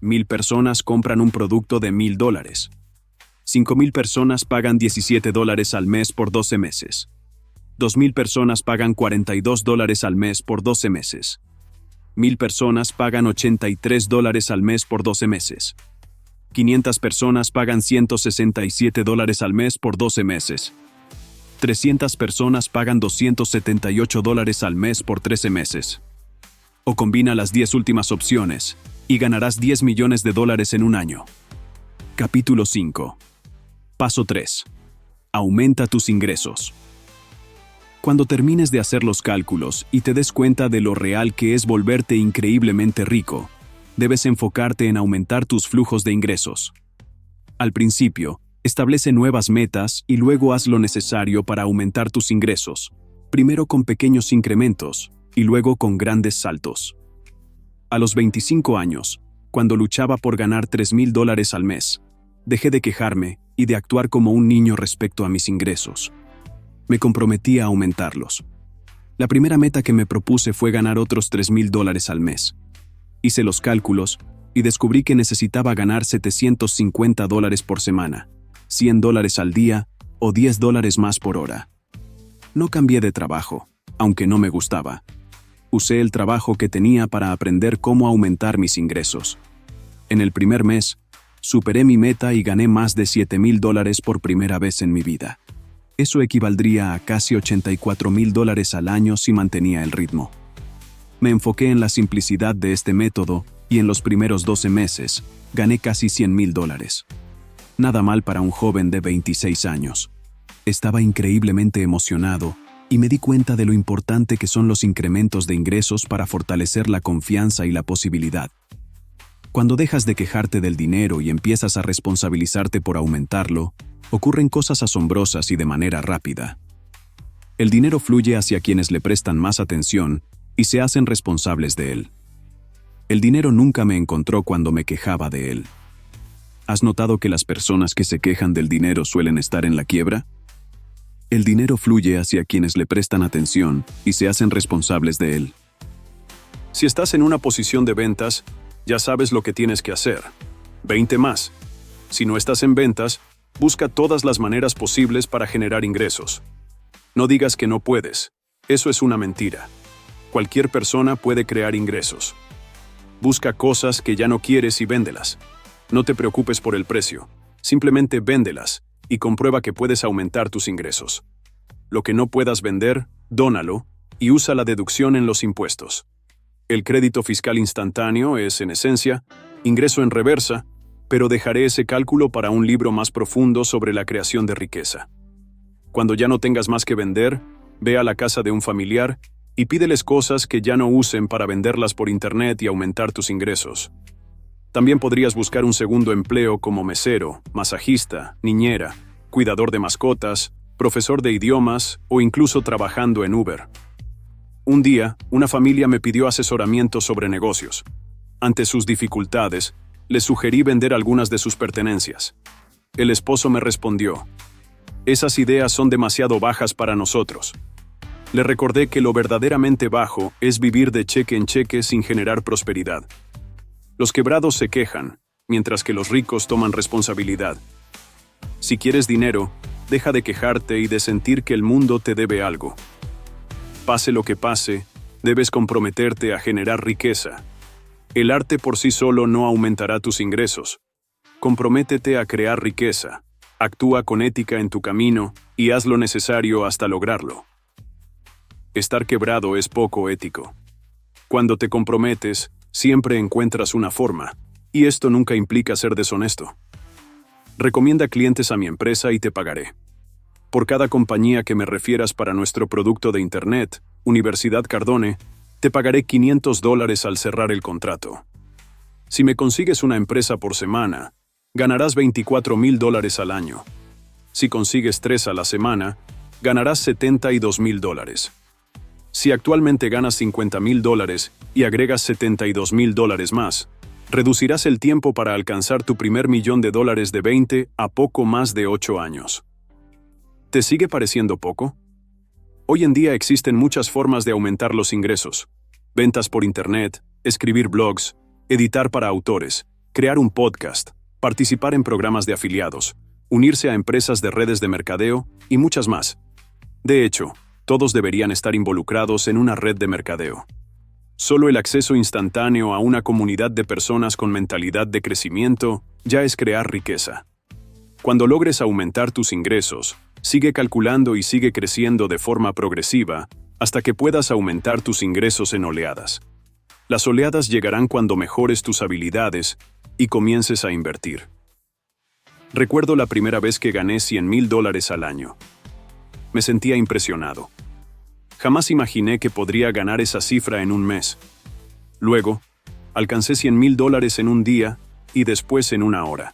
1.000 personas compran un producto de $1.000. 5.000 personas pagan $17 al mes por 12 meses. 2.000 personas pagan $42 al mes por 12 meses. 1.000 personas pagan $83 al mes por 12 meses. 500 personas pagan $167 al mes por 12 meses. 300 personas pagan $278 al mes por 13 meses. O combina las 10 últimas opciones y ganarás $10 millones en un año. Capítulo 5. Paso 3. Aumenta tus ingresos. Cuando termines de hacer los cálculos y te des cuenta de lo real que es volverte increíblemente rico, debes enfocarte en aumentar tus flujos de ingresos. Al principio, establece nuevas metas y luego haz lo necesario para aumentar tus ingresos, primero con pequeños incrementos y luego con grandes saltos. A los 25 años, cuando luchaba por ganar $3.000 al mes, dejé de quejarme y de actuar como un niño respecto a mis ingresos. Me comprometí a aumentarlos. La primera meta que me propuse fue ganar otros $3.000 al mes. Hice los cálculos y descubrí que necesitaba ganar $750 por semana, $100 al día o $10 más por hora. No cambié de trabajo, aunque no me gustaba. Usé el trabajo que tenía para aprender cómo aumentar mis ingresos. En el primer mes, superé mi meta y gané más de $7.000 por primera vez en mi vida. Eso equivaldría a casi $84.000 al año si mantenía el ritmo. Me enfoqué en la simplicidad de este método y en los primeros 12 meses gané casi $100.000. Nada mal para un joven de 26 años. Estaba increíblemente emocionado y me di cuenta de lo importante que son los incrementos de ingresos para fortalecer la confianza y la posibilidad. Cuando dejas de quejarte del dinero y empiezas a responsabilizarte por aumentarlo, ocurren cosas asombrosas y de manera rápida. El dinero fluye hacia quienes le prestan más atención y se hacen responsables de él. El dinero nunca me encontró cuando me quejaba de él. ¿Has notado que las personas que se quejan del dinero suelen estar en la quiebra? El dinero fluye hacia quienes le prestan atención y se hacen responsables de él. Si estás en una posición de ventas, ya sabes lo que tienes que hacer. 20 más. Si no estás en ventas, busca todas las maneras posibles para generar ingresos. No digas que no puedes. Eso es una mentira. Cualquier persona puede crear ingresos. Busca cosas que ya no quieres y véndelas. No te preocupes por el precio. Simplemente véndelas y comprueba que puedes aumentar tus ingresos. Lo que no puedas vender, dónalo y usa la deducción en los impuestos. El crédito fiscal instantáneo es, en esencia, ingreso en reversa, pero dejaré ese cálculo para un libro más profundo sobre la creación de riqueza. Cuando ya no tengas más que vender, ve a la casa de un familiar y pídeles cosas que ya no usen para venderlas por internet y aumentar tus ingresos. También podrías buscar un segundo empleo como mesero, masajista, niñera, cuidador de mascotas, profesor de idiomas o incluso trabajando en Uber. Un día, una familia me pidió asesoramiento sobre negocios. Ante sus dificultades, les sugerí vender algunas de sus pertenencias. El esposo me respondió: «Esas ideas son demasiado bajas para nosotros». Le recordé que lo verdaderamente bajo es vivir de cheque en cheque sin generar prosperidad. Los quebrados se quejan, mientras que los ricos toman responsabilidad. Si quieres dinero, deja de quejarte y de sentir que el mundo te debe algo. Pase lo que pase, debes comprometerte a generar riqueza. El arte por sí solo no aumentará tus ingresos. Comprométete a crear riqueza. Actúa con ética en tu camino y haz lo necesario hasta lograrlo. Estar quebrado es poco ético. Cuando te comprometes, siempre encuentras una forma, y esto nunca implica ser deshonesto. Recomienda clientes a mi empresa y te pagaré. Por cada compañía que me refieras para nuestro producto de Internet, Universidad Cardone, te pagaré $500 al cerrar el contrato. Si me consigues una empresa por semana, ganarás $24,000 al año. Si consigues 3 a la semana, ganarás $72,000. Si actualmente ganas $50,000 y agregas $72,000 más, reducirás el tiempo para alcanzar tu primer $1,000,000 de 20 a poco más de 8 años. ¿Te sigue pareciendo poco? Hoy en día existen muchas formas de aumentar los ingresos. Ventas por Internet, escribir blogs, editar para autores, crear un podcast, participar en programas de afiliados, unirse a empresas de redes de mercadeo y muchas más. De hecho, todos deberían estar involucrados en una red de mercadeo. Solo el acceso instantáneo a una comunidad de personas con mentalidad de crecimiento ya es crear riqueza. Cuando logres aumentar tus ingresos, sigue calculando y sigue creciendo de forma progresiva hasta que puedas aumentar tus ingresos en oleadas. Las oleadas llegarán cuando mejores tus habilidades y comiences a invertir. Recuerdo la primera vez que gané $100,000 al año. Me sentía impresionado. Jamás imaginé que podría ganar esa cifra en un mes. Luego, alcancé $100,000 en un día y después en una hora.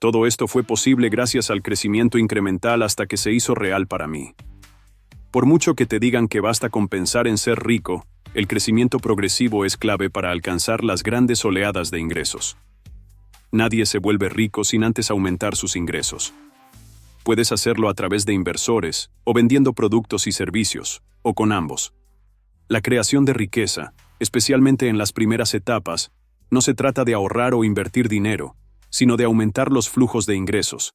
Todo esto fue posible gracias al crecimiento incremental hasta que se hizo real para mí. Por mucho que te digan que basta con pensar en ser rico, el crecimiento progresivo es clave para alcanzar las grandes oleadas de ingresos. Nadie se vuelve rico sin antes aumentar sus ingresos. Puedes hacerlo a través de inversores, o vendiendo productos y servicios, o con ambos. La creación de riqueza, especialmente en las primeras etapas, no se trata de ahorrar o invertir dinero, sino de aumentar los flujos de ingresos.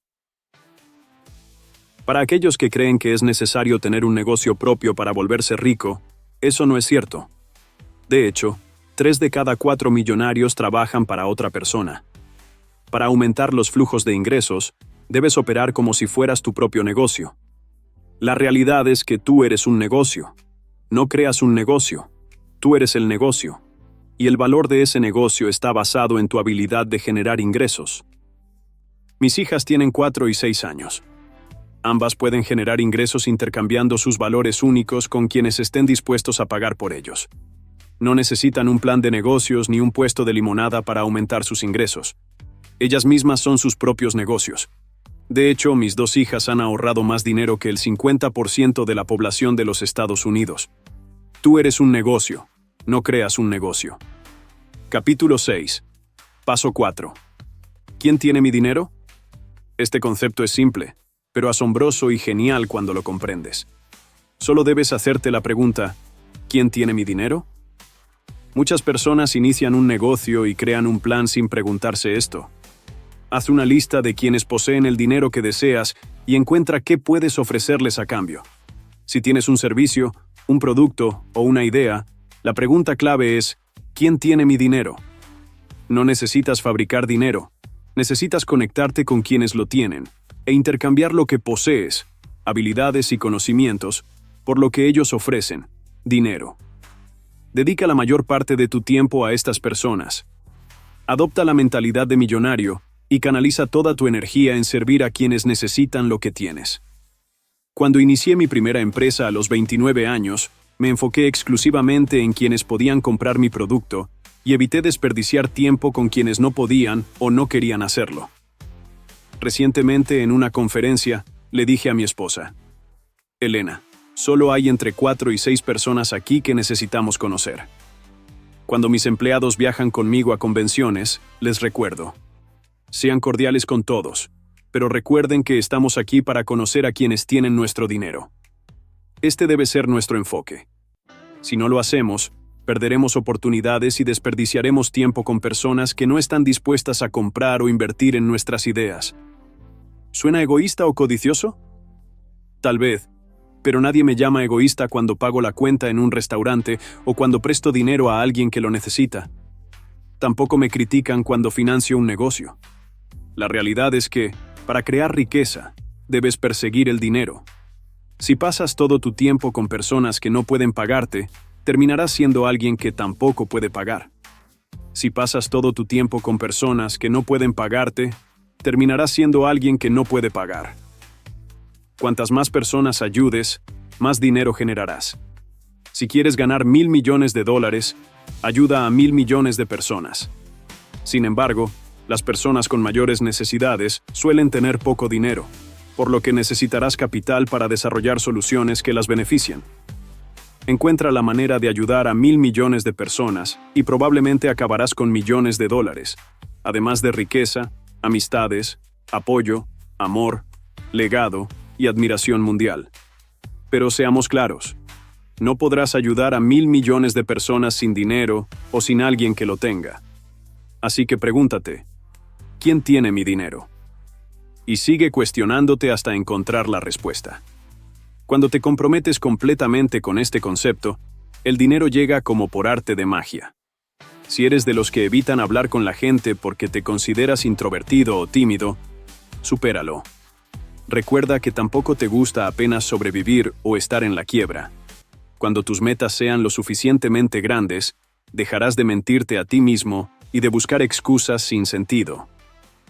Para aquellos que creen que es necesario tener un negocio propio para volverse rico, eso no es cierto. De hecho, 3 de cada 4 millonarios trabajan para otra persona. Para aumentar los flujos de ingresos, debes operar como si fueras tu propio negocio. La realidad es que tú eres un negocio. No creas un negocio. Tú eres el negocio. Y el valor de ese negocio está basado en tu habilidad de generar ingresos. Mis hijas tienen 4 y 6 años. Ambas pueden generar ingresos intercambiando sus valores únicos con quienes estén dispuestos a pagar por ellos. No necesitan un plan de negocios ni un puesto de limonada para aumentar sus ingresos. Ellas mismas son sus propios negocios. De hecho, mis 2 hijas han ahorrado más dinero que el 50% de la población de los Estados Unidos. Tú eres un negocio. No creas un negocio. Capítulo 6. Paso 4. ¿Quién tiene mi dinero? Este concepto es simple, pero asombroso y genial cuando lo comprendes. Solo debes hacerte la pregunta, ¿quién tiene mi dinero? Muchas personas inician un negocio y crean un plan sin preguntarse esto. Haz una lista de quienes poseen el dinero que deseas y encuentra qué puedes ofrecerles a cambio. Si tienes un servicio, un producto o una idea, la pregunta clave es, ¿quién tiene mi dinero? No necesitas fabricar dinero. Necesitas conectarte con quienes lo tienen e intercambiar lo que posees, habilidades y conocimientos, por lo que ellos ofrecen, dinero. Dedica la mayor parte de tu tiempo a estas personas. Adopta la mentalidad de millonario y canaliza toda tu energía en servir a quienes necesitan lo que tienes. Cuando inicié mi primera empresa a los 29 años, me enfoqué exclusivamente en quienes podían comprar mi producto y evité desperdiciar tiempo con quienes no podían o no querían hacerlo. Recientemente, en una conferencia, le dije a mi esposa, Elena, solo hay entre 4 y 6 personas aquí que necesitamos conocer. Cuando mis empleados viajan conmigo a convenciones, les recuerdo, sean cordiales con todos, pero recuerden que estamos aquí para conocer a quienes tienen nuestro dinero. Este debe ser nuestro enfoque. Si no lo hacemos, perderemos oportunidades y desperdiciaremos tiempo con personas que no están dispuestas a comprar o invertir en nuestras ideas. ¿Suena egoísta o codicioso? Tal vez, pero nadie me llama egoísta cuando pago la cuenta en un restaurante o cuando presto dinero a alguien que lo necesita. Tampoco me critican cuando financio un negocio. La realidad es que, para crear riqueza, debes perseguir el dinero. Si pasas todo tu tiempo con personas que no pueden pagarte, terminarás siendo alguien que tampoco puede pagar. Si pasas todo tu tiempo con personas que no pueden pagarte, terminarás siendo alguien que no puede pagar. Cuantas más personas ayudes, más dinero generarás. Si quieres ganar $1.000 millones, ayuda a 1.000 millones de personas. Sin embargo, las personas con mayores necesidades suelen tener poco dinero, por lo que necesitarás capital para desarrollar soluciones que las beneficien. Encuentra la manera de ayudar a 1.000 millones de personas y probablemente acabarás con millones de dólares, además de riqueza, amistades, apoyo, amor, legado y admiración mundial. Pero seamos claros, no podrás ayudar a 1.000 millones de personas sin dinero o sin alguien que lo tenga. Así que pregúntate, ¿quién tiene mi dinero? Y sigue cuestionándote hasta encontrar la respuesta. Cuando te comprometes completamente con este concepto, el dinero llega como por arte de magia. Si eres de los que evitan hablar con la gente porque te consideras introvertido o tímido, supéralo. Recuerda que tampoco te gusta apenas sobrevivir o estar en la quiebra. Cuando tus metas sean lo suficientemente grandes, dejarás de mentirte a ti mismo y de buscar excusas sin sentido.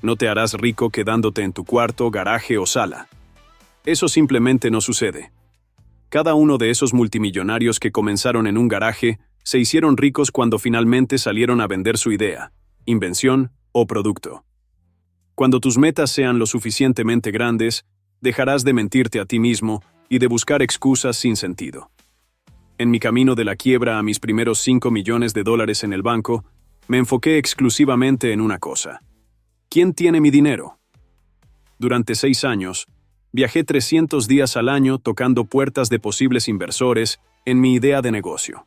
No te harás rico quedándote en tu cuarto, garaje o sala. Eso simplemente no sucede. Cada uno de esos multimillonarios que comenzaron en un garaje se hicieron ricos cuando finalmente salieron a vender su idea, invención o producto. Cuando tus metas sean lo suficientemente grandes, dejarás de mentirte a ti mismo y de buscar excusas sin sentido. En mi camino de la quiebra a mis primeros $5 millones en el banco, me enfoqué exclusivamente en una cosa. ¿Quién tiene mi dinero? Durante 6 años, viajé 300 días al año tocando puertas de posibles inversores en mi idea de negocio.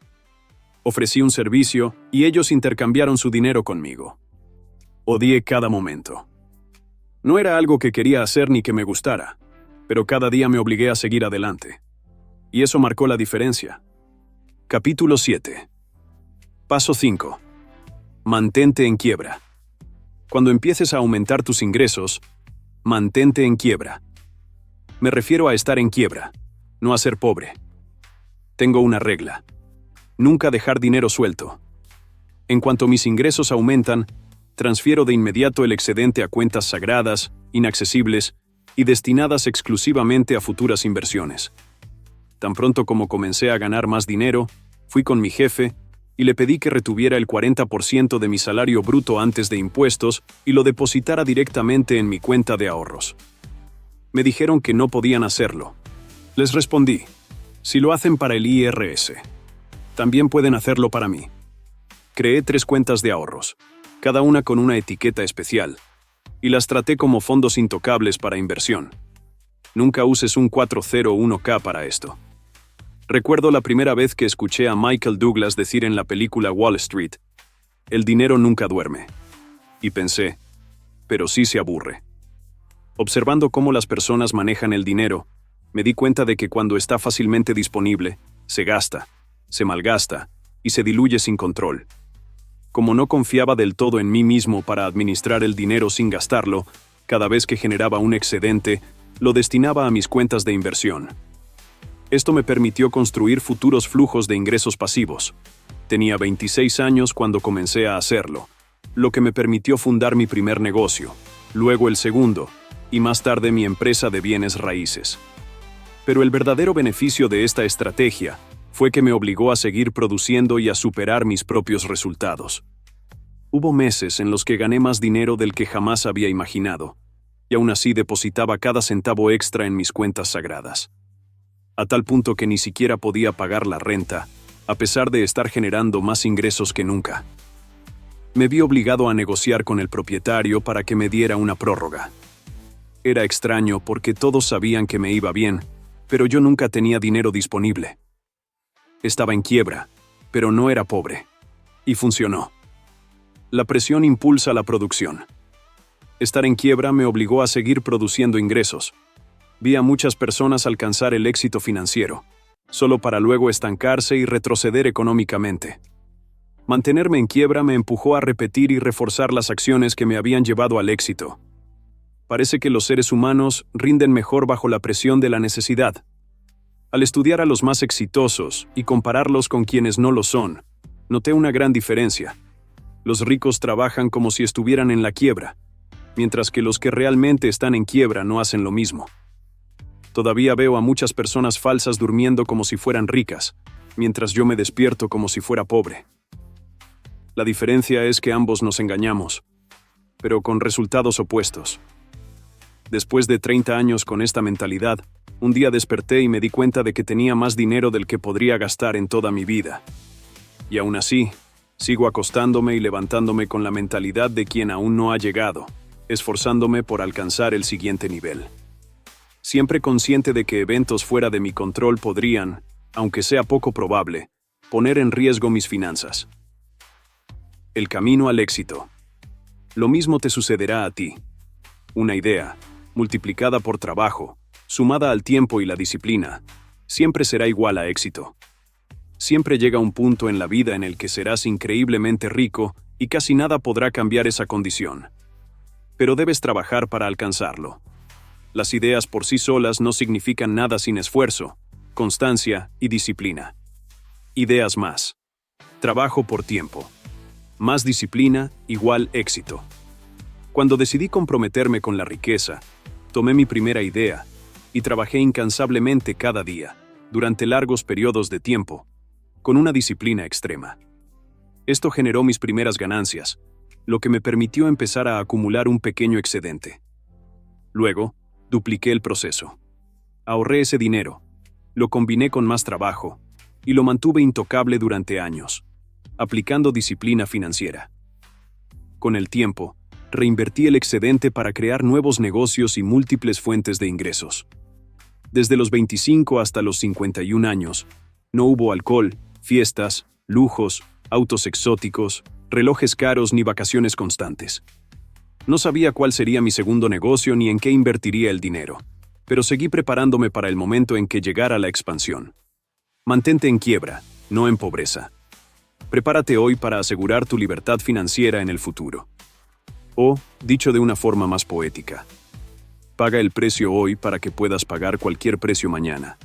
Ofrecí un servicio y ellos intercambiaron su dinero conmigo. Odié cada momento. No era algo que quería hacer ni que me gustara, pero cada día me obligué a seguir adelante. Y eso marcó la diferencia. Capítulo 7. Paso 5. Mantente en quiebra. Cuando empieces a aumentar tus ingresos, mantente en quiebra. Me refiero a estar en quiebra, no a ser pobre. Tengo una regla. Nunca dejar dinero suelto. En cuanto mis ingresos aumentan, transfiero de inmediato el excedente a cuentas sagradas, inaccesibles y destinadas exclusivamente a futuras inversiones. Tan pronto como comencé a ganar más dinero, fui con mi jefe y le pedí que retuviera el 40% de mi salario bruto antes de impuestos y lo depositara directamente en mi cuenta de ahorros. Me dijeron que no podían hacerlo. Les respondí, si lo hacen para el IRS, también pueden hacerlo para mí. Creé 3 cuentas de ahorros, cada una con una etiqueta especial, y las traté como fondos intocables para inversión. Nunca uses un 401k para esto. Recuerdo la primera vez que escuché a Michael Douglas decir en la película Wall Street, el dinero nunca duerme. Y pensé, pero sí se aburre. Observando cómo las personas manejan el dinero, me di cuenta de que cuando está fácilmente disponible, se gasta, se malgasta y se diluye sin control. Como no confiaba del todo en mí mismo para administrar el dinero sin gastarlo, cada vez que generaba un excedente, lo destinaba a mis cuentas de inversión. Esto me permitió construir futuros flujos de ingresos pasivos. Tenía 26 años cuando comencé a hacerlo, lo que me permitió fundar mi primer negocio, luego el segundo, y más tarde mi empresa de bienes raíces. Pero el verdadero beneficio de esta estrategia fue que me obligó a seguir produciendo y a superar mis propios resultados. Hubo meses en los que gané más dinero del que jamás había imaginado, y aún así depositaba cada centavo extra en mis cuentas sagradas. A tal punto que ni siquiera podía pagar la renta, a pesar de estar generando más ingresos que nunca. Me vi obligado a negociar con el propietario para que me diera una prórroga. Era extraño porque todos sabían que me iba bien, pero yo nunca tenía dinero disponible. Estaba en quiebra, pero no era pobre. Y funcionó. La presión impulsa la producción. Estar en quiebra me obligó a seguir produciendo ingresos. Vi a muchas personas alcanzar el éxito financiero, solo para luego estancarse y retroceder económicamente. Mantenerme en quiebra me empujó a repetir y reforzar las acciones que me habían llevado al éxito. Parece que los seres humanos rinden mejor bajo la presión de la necesidad. Al estudiar a los más exitosos y compararlos con quienes no lo son, noté una gran diferencia. Los ricos trabajan como si estuvieran en la quiebra, mientras que los que realmente están en quiebra no hacen lo mismo. Todavía veo a muchas personas falsas durmiendo como si fueran ricas, mientras yo me despierto como si fuera pobre. La diferencia es que ambos nos engañamos, pero con resultados opuestos. Después de 30 años con esta mentalidad, un día desperté y me di cuenta de que tenía más dinero del que podría gastar en toda mi vida. Y aún así, sigo acostándome y levantándome con la mentalidad de quien aún no ha llegado, esforzándome por alcanzar el siguiente nivel. Siempre consciente de que eventos fuera de mi control podrían, aunque sea poco probable, poner en riesgo mis finanzas. El camino al éxito. Lo mismo te sucederá a ti. Una idea, multiplicada por trabajo, sumada al tiempo y la disciplina, siempre será igual a éxito. Siempre llega un punto en la vida en el que serás increíblemente rico y casi nada podrá cambiar esa condición. Pero debes trabajar para alcanzarlo. Las ideas por sí solas no significan nada sin esfuerzo, constancia y disciplina. Ideas más. Trabajo por tiempo. Más disciplina igual éxito. Cuando decidí comprometerme con la riqueza, tomé mi primera idea y trabajé incansablemente cada día, durante largos periodos de tiempo, con una disciplina extrema. Esto generó mis primeras ganancias, lo que me permitió empezar a acumular un pequeño excedente. Luego, dupliqué el proceso. Ahorré ese dinero, lo combiné con más trabajo y lo mantuve intocable durante años, aplicando disciplina financiera. Con el tiempo, reinvertí el excedente para crear nuevos negocios y múltiples fuentes de ingresos. Desde los 25 hasta los 51 años, no hubo alcohol, fiestas, lujos, autos exóticos, relojes caros ni vacaciones constantes. No sabía cuál sería mi segundo negocio ni en qué invertiría el dinero, pero seguí preparándome para el momento en que llegara la expansión. Mantente en quiebra, no en pobreza. Prepárate hoy para asegurar tu libertad financiera en el futuro. O, dicho de una forma más poética, paga el precio hoy para que puedas pagar cualquier precio mañana.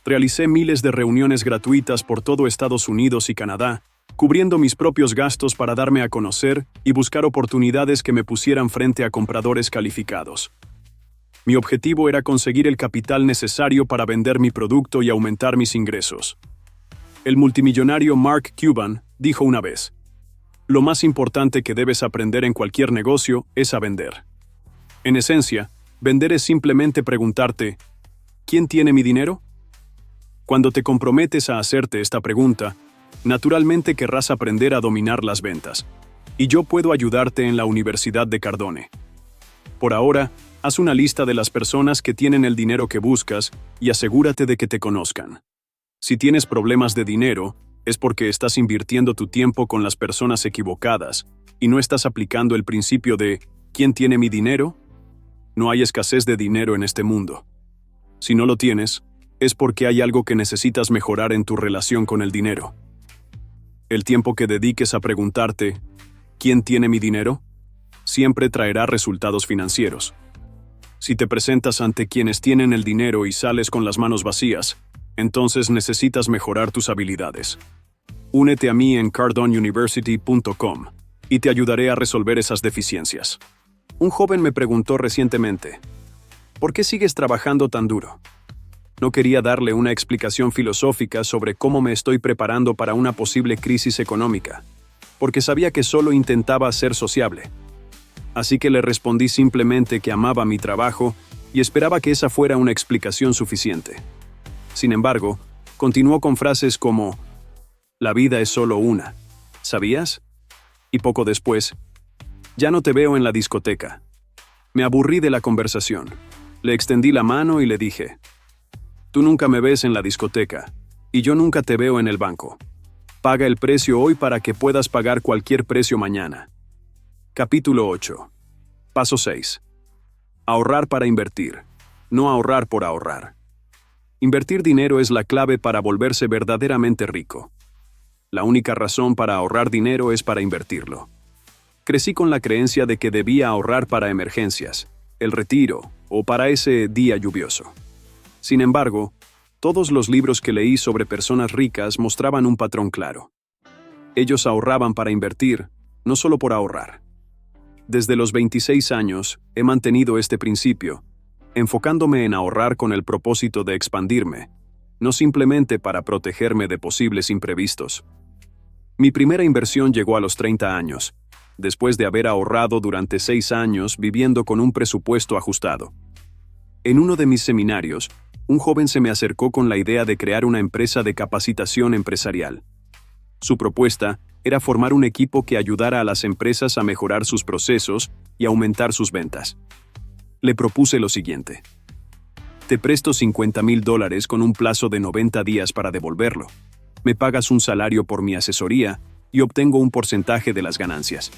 Realicé miles de reuniones gratuitas por todo Estados Unidos y Canadá, cubriendo mis propios gastos para darme a conocer y buscar oportunidades que me pusieran frente a compradores calificados. Mi objetivo era conseguir el capital necesario para vender mi producto y aumentar mis ingresos. El multimillonario Mark Cuban dijo una vez: lo más importante que debes aprender en cualquier negocio es a vender. En esencia, vender es simplemente preguntarte, ¿quién tiene mi dinero? Cuando te comprometes a hacerte esta pregunta, naturalmente querrás aprender a dominar las ventas. Y yo puedo ayudarte en la Universidad de Cardone. Por ahora, haz una lista de las personas que tienen el dinero que buscas y asegúrate de que te conozcan. Si tienes problemas de dinero, es porque estás invirtiendo tu tiempo con las personas equivocadas y no estás aplicando el principio de ¿quién tiene mi dinero? No hay escasez de dinero en este mundo. Si no lo tienes, es porque hay algo que necesitas mejorar en tu relación con el dinero. El tiempo que dediques a preguntarte ¿quién tiene mi dinero? Siempre traerá resultados financieros. Si te presentas ante quienes tienen el dinero y sales con las manos vacías, entonces necesitas mejorar tus habilidades. Únete a mí en cardonuniversity.com y te ayudaré a resolver esas deficiencias. Un joven me preguntó recientemente, ¿por qué sigues trabajando tan duro? No quería darle una explicación filosófica sobre cómo me estoy preparando para una posible crisis económica, porque sabía que solo intentaba ser sociable. Así que le respondí simplemente que amaba mi trabajo y esperaba que esa fuera una explicación suficiente. Sin embargo, continuó con frases como, la vida es solo una, ¿sabías? Y poco después, ya no te veo en la discoteca. Me aburrí de la conversación. Le extendí la mano y le dije, tú nunca me ves en la discoteca, y yo nunca te veo en el banco. Paga el precio hoy para que puedas pagar cualquier precio mañana. Capítulo 8. Paso 6. Ahorrar para invertir, no ahorrar por ahorrar. Invertir dinero es la clave para volverse verdaderamente rico. La única razón para ahorrar dinero es para invertirlo. Crecí con la creencia de que debía ahorrar para emergencias, el retiro o para ese día lluvioso. Sin embargo, todos los libros que leí sobre personas ricas mostraban un patrón claro. Ellos ahorraban para invertir, no solo por ahorrar. Desde los 26 años he mantenido este principio, enfocándome en ahorrar con el propósito de expandirme, no simplemente para protegerme de posibles imprevistos. Mi primera inversión llegó a los 30 años, después de haber ahorrado durante 6 años viviendo con un presupuesto ajustado. En uno de mis seminarios, un joven se me acercó con la idea de crear una empresa de capacitación empresarial. Su propuesta era formar un equipo que ayudara a las empresas a mejorar sus procesos y aumentar sus ventas. Le propuse lo siguiente: te presto $50,000 con un plazo de 90 días para devolverlo. Me pagas un salario por mi asesoría y obtengo un porcentaje de las ganancias.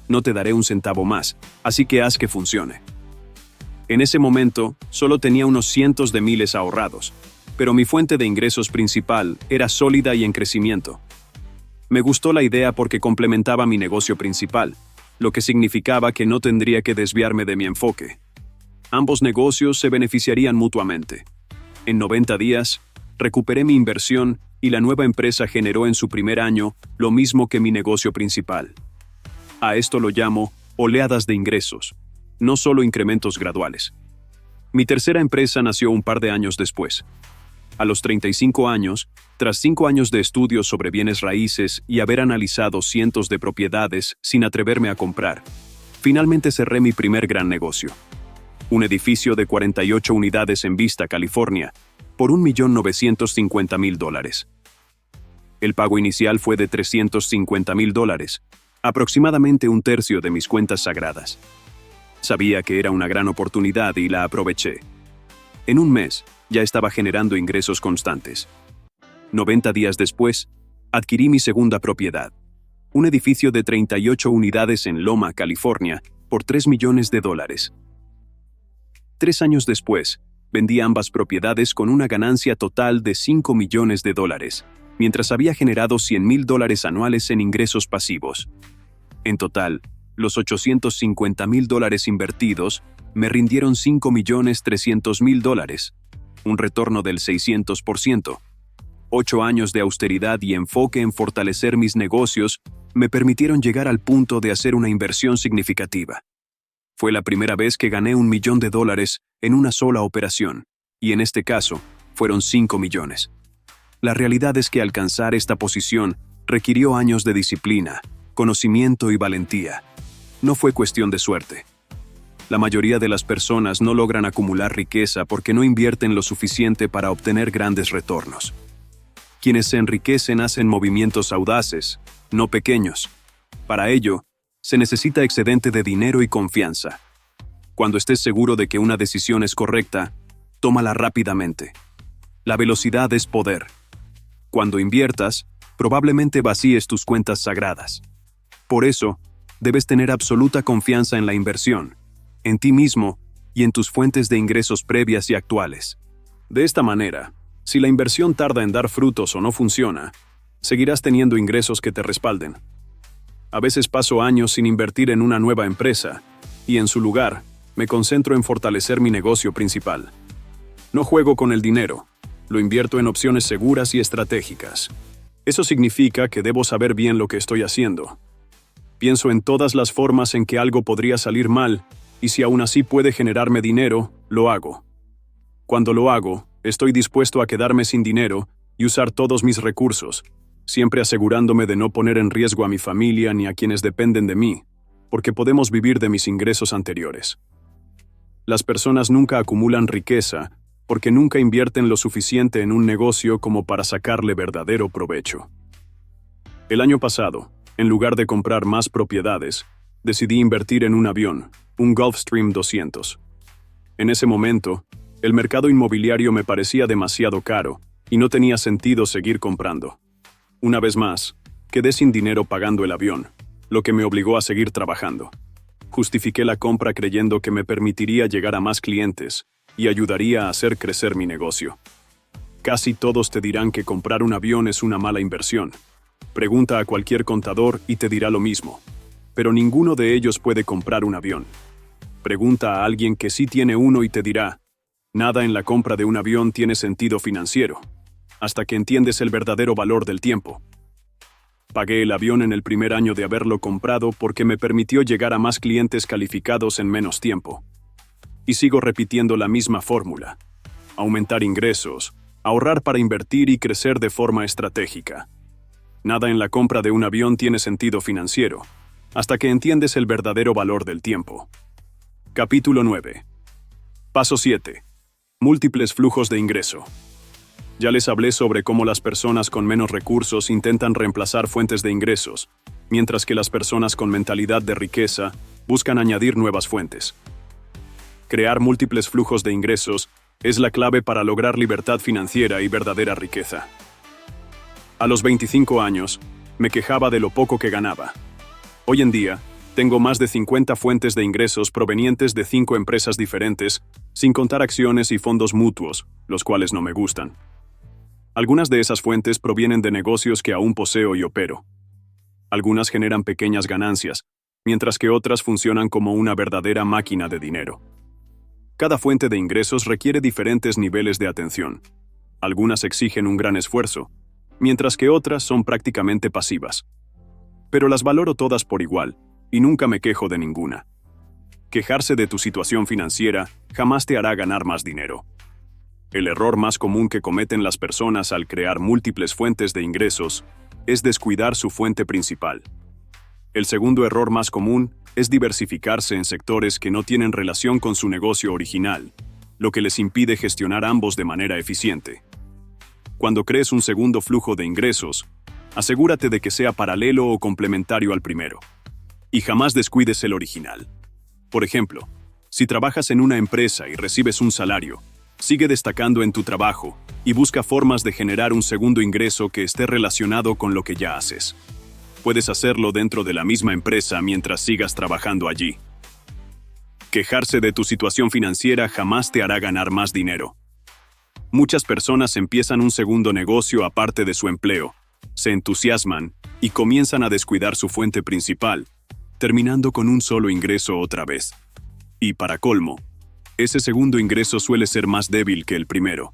No te daré un centavo más, así que haz que funcione. En ese momento, solo tenía unos cientos de miles ahorrados, pero mi fuente de ingresos principal era sólida y en crecimiento. Me gustó la idea porque complementaba mi negocio principal, lo que significaba que no tendría que desviarme de mi enfoque. Ambos negocios se beneficiarían mutuamente. En 90 días, recuperé mi inversión y la nueva empresa generó en su primer año lo mismo que mi negocio principal. A esto lo llamo oleadas de ingresos, no solo incrementos graduales. Mi tercera empresa nació un par de años después. A los 35 años, tras 5 años de estudios sobre bienes raíces y haber analizado cientos de propiedades sin atreverme a comprar, finalmente cerré mi primer gran negocio. Un edificio de 48 unidades en Vista, California, por $1,950,000. El pago inicial fue de $350,000, aproximadamente un tercio de mis cuentas sagradas. Sabía que era una gran oportunidad y la aproveché. En un mes, ya estaba generando ingresos constantes. 90 días después, adquirí mi segunda propiedad, un edificio de 38 unidades en Loma, California, por $3 millones. 3 años después, vendí ambas propiedades con una ganancia total de $5 millones, mientras había generado $100,000 anuales en ingresos pasivos. En total, los $850,000 invertidos me rindieron $5,300,000, un retorno del 600%. 8 años de austeridad y enfoque en fortalecer mis negocios me permitieron llegar al punto de hacer una inversión significativa. Fue la primera vez que gané $1 millón en una sola operación, y en este caso, fueron 5 millones. La realidad es que alcanzar esta posición requirió años de disciplina, conocimiento y valentía. No fue cuestión de suerte. La mayoría de las personas no logran acumular riqueza porque no invierten lo suficiente para obtener grandes retornos. Quienes se enriquecen hacen movimientos audaces, no pequeños. Para ello, se necesita excedente de dinero y confianza. Cuando estés seguro de que una decisión es correcta, tómala rápidamente. La velocidad es poder. Cuando inviertas, probablemente vacíes tus cuentas sagradas. Por eso, debes tener absoluta confianza en la inversión, en ti mismo y en tus fuentes de ingresos previas y actuales. De esta manera, si la inversión tarda en dar frutos o no funciona, seguirás teniendo ingresos que te respalden. A veces paso años sin invertir en una nueva empresa, y en su lugar, me concentro en fortalecer mi negocio principal. No juego con el dinero, lo invierto en opciones seguras y estratégicas. Eso significa que debo saber bien lo que estoy haciendo. Pienso en todas las formas en que algo podría salir mal, y si aún así puede generarme dinero, lo hago. Cuando lo hago, estoy dispuesto a quedarme sin dinero y usar todos mis recursos, siempre asegurándome de no poner en riesgo a mi familia ni a quienes dependen de mí, porque podemos vivir de mis ingresos anteriores. Las personas nunca acumulan riqueza porque nunca invierten lo suficiente en un negocio como para sacarle verdadero provecho. El año pasado, en lugar de comprar más propiedades, decidí invertir en un avión, un Gulfstream 200. En ese momento, el mercado inmobiliario me parecía demasiado caro y no tenía sentido seguir comprando. Una vez más, quedé sin dinero pagando el avión, lo que me obligó a seguir trabajando. Justifiqué la compra creyendo que me permitiría llegar a más clientes y ayudaría a hacer crecer mi negocio. Casi todos te dirán que comprar un avión es una mala inversión. Pregunta a cualquier contador y te dirá lo mismo. Pero ninguno de ellos puede comprar un avión. Pregunta a alguien que sí tiene uno y te dirá, nada en la compra de un avión tiene sentido financiero, hasta que entiendes el verdadero valor del tiempo. Pagué el avión en el primer año de haberlo comprado porque me permitió llegar a más clientes calificados en menos tiempo. y sigo repitiendo la misma fórmula. Aumentar ingresos, ahorrar para invertir y crecer de forma estratégica. Nada en la compra de un avión tiene sentido financiero, hasta que entiendes el verdadero valor del tiempo. Capítulo 9. Paso 7. Múltiples flujos de ingreso. Ya les hablé sobre cómo las personas con menos recursos intentan reemplazar fuentes de ingresos, mientras que las personas con mentalidad de riqueza buscan añadir nuevas fuentes. Crear múltiples flujos de ingresos es la clave para lograr libertad financiera y verdadera riqueza. A los 25 años, me quejaba de lo poco que ganaba. Hoy en día, tengo más de 50 fuentes de ingresos provenientes de 5 empresas diferentes, sin contar acciones y fondos mutuos, los cuales no me gustan. Algunas de esas fuentes provienen de negocios que aún poseo y opero. Algunas generan pequeñas ganancias, mientras que otras funcionan como una verdadera máquina de dinero. Cada fuente de ingresos requiere diferentes niveles de atención. Algunas exigen un gran esfuerzo, mientras que otras son prácticamente pasivas. Pero las valoro todas por igual, y nunca me quejo de ninguna. Quejarse de tu situación financiera jamás te hará ganar más dinero. El error más común que cometen las personas al crear múltiples fuentes de ingresos es descuidar su fuente principal. El segundo error más común es diversificarse en sectores que no tienen relación con su negocio original, lo que les impide gestionar ambos de manera eficiente. Cuando crees un segundo flujo de ingresos, asegúrate de que sea paralelo o complementario al primero. Y jamás descuides el original. Por ejemplo, si trabajas en una empresa y recibes un salario, sigue destacando en tu trabajo y busca formas de generar un segundo ingreso que esté relacionado con lo que ya haces. Puedes hacerlo dentro de la misma empresa mientras sigas trabajando allí. Quejarse de tu situación financiera jamás te hará ganar más dinero. Muchas personas empiezan un segundo negocio aparte de su empleo, se entusiasman y comienzan a descuidar su fuente principal, terminando con un solo ingreso otra vez. Y para colmo, ese segundo ingreso suele ser más débil que el primero.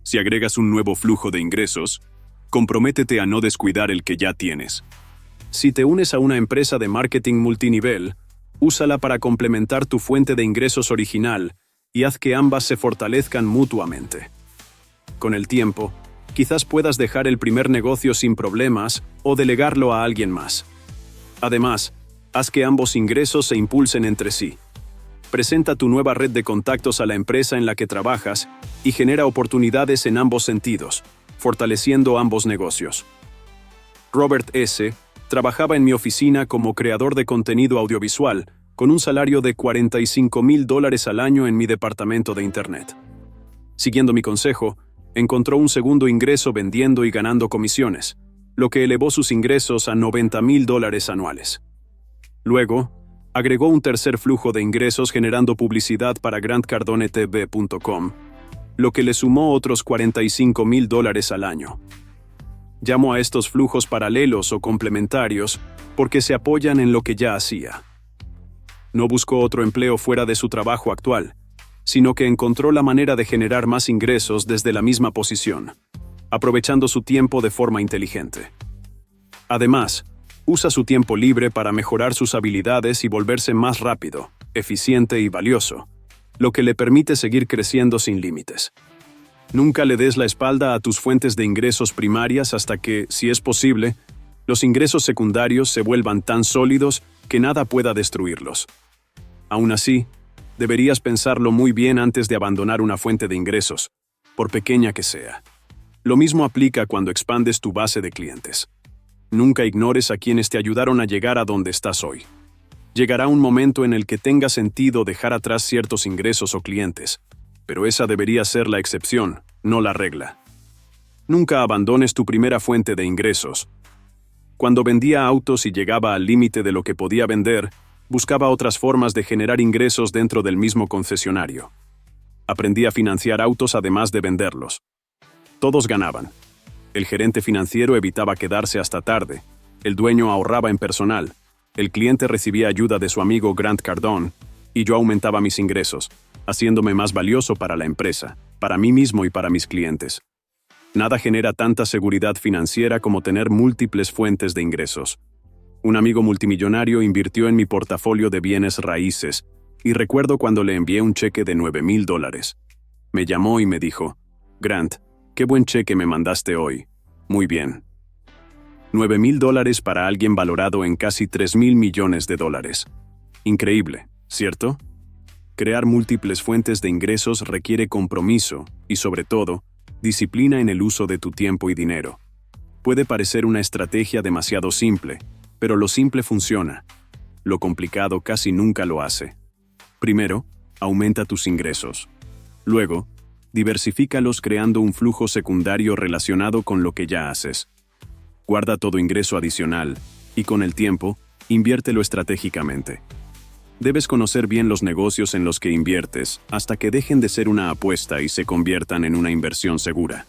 Si agregas un nuevo flujo de ingresos, comprométete a no descuidar el que ya tienes. Si te unes a una empresa de marketing multinivel, úsala para complementar tu fuente de ingresos original y haz que ambas se fortalezcan mutuamente. Con el tiempo, quizás puedas dejar el primer negocio sin problemas o delegarlo a alguien más. Además, haz que ambos ingresos se impulsen entre sí. Presenta tu nueva red de contactos a la empresa en la que trabajas y genera oportunidades en ambos sentidos, fortaleciendo ambos negocios. Robert S. trabajaba en mi oficina como creador de contenido audiovisual, con un salario de $45,000 al año en mi departamento de Internet. Siguiendo mi consejo, encontró un segundo ingreso vendiendo y ganando comisiones, lo que elevó sus ingresos a $90,000 anuales. Luego, agregó un tercer flujo de ingresos generando publicidad para grantcardonetv.com, lo que le sumó otros $45,000 al año. Llamo a estos flujos paralelos o complementarios porque se apoyan en lo que ya hacía. No buscó otro empleo fuera de su trabajo actual, sino que encontró la manera de generar más ingresos desde la misma posición, aprovechando su tiempo de forma inteligente. Además, usa su tiempo libre para mejorar sus habilidades y volverse más rápido, eficiente y valioso, lo que le permite seguir creciendo sin límites. Nunca le des la espalda a tus fuentes de ingresos primarias hasta que, si es posible, los ingresos secundarios se vuelvan tan sólidos que nada pueda destruirlos. Aún así, deberías pensarlo muy bien antes de abandonar una fuente de ingresos, por pequeña que sea. Lo mismo aplica cuando expandes tu base de clientes. Nunca ignores a quienes te ayudaron a llegar a donde estás hoy. Llegará un momento en el que tenga sentido dejar atrás ciertos ingresos o clientes, pero esa debería ser la excepción, no la regla. Nunca abandones tu primera fuente de ingresos. Cuando vendía autos y llegaba al límite de lo que podía vender, buscaba otras formas de generar ingresos dentro del mismo concesionario. Aprendí a financiar autos además de venderlos. Todos ganaban. El gerente financiero evitaba quedarse hasta tarde, el dueño ahorraba en personal, el cliente recibía ayuda de su amigo Grant Cardone, y yo aumentaba mis ingresos, haciéndome más valioso para la empresa, para mí mismo y para mis clientes. Nada genera tanta seguridad financiera como tener múltiples fuentes de ingresos. Un amigo multimillonario invirtió en mi portafolio de bienes raíces, Y recuerdo cuando le envié un cheque de $9,000. Me llamó y me dijo, Grant, qué buen cheque me mandaste hoy. Muy bien. $9,000 para alguien valorado en casi $3,000 millones. Increíble, ¿cierto? Crear múltiples fuentes de ingresos requiere compromiso y, sobre todo, disciplina en el uso de tu tiempo y dinero. Puede parecer una estrategia demasiado simple, pero lo simple funciona. Lo complicado casi nunca lo hace. Primero, aumenta tus ingresos. Luego, diversifícalos creando un flujo secundario relacionado con lo que ya haces. Guarda todo ingreso adicional y, con el tiempo, inviértelo estratégicamente. Debes conocer bien los negocios en los que inviertes hasta que dejen de ser una apuesta y se conviertan en una inversión segura.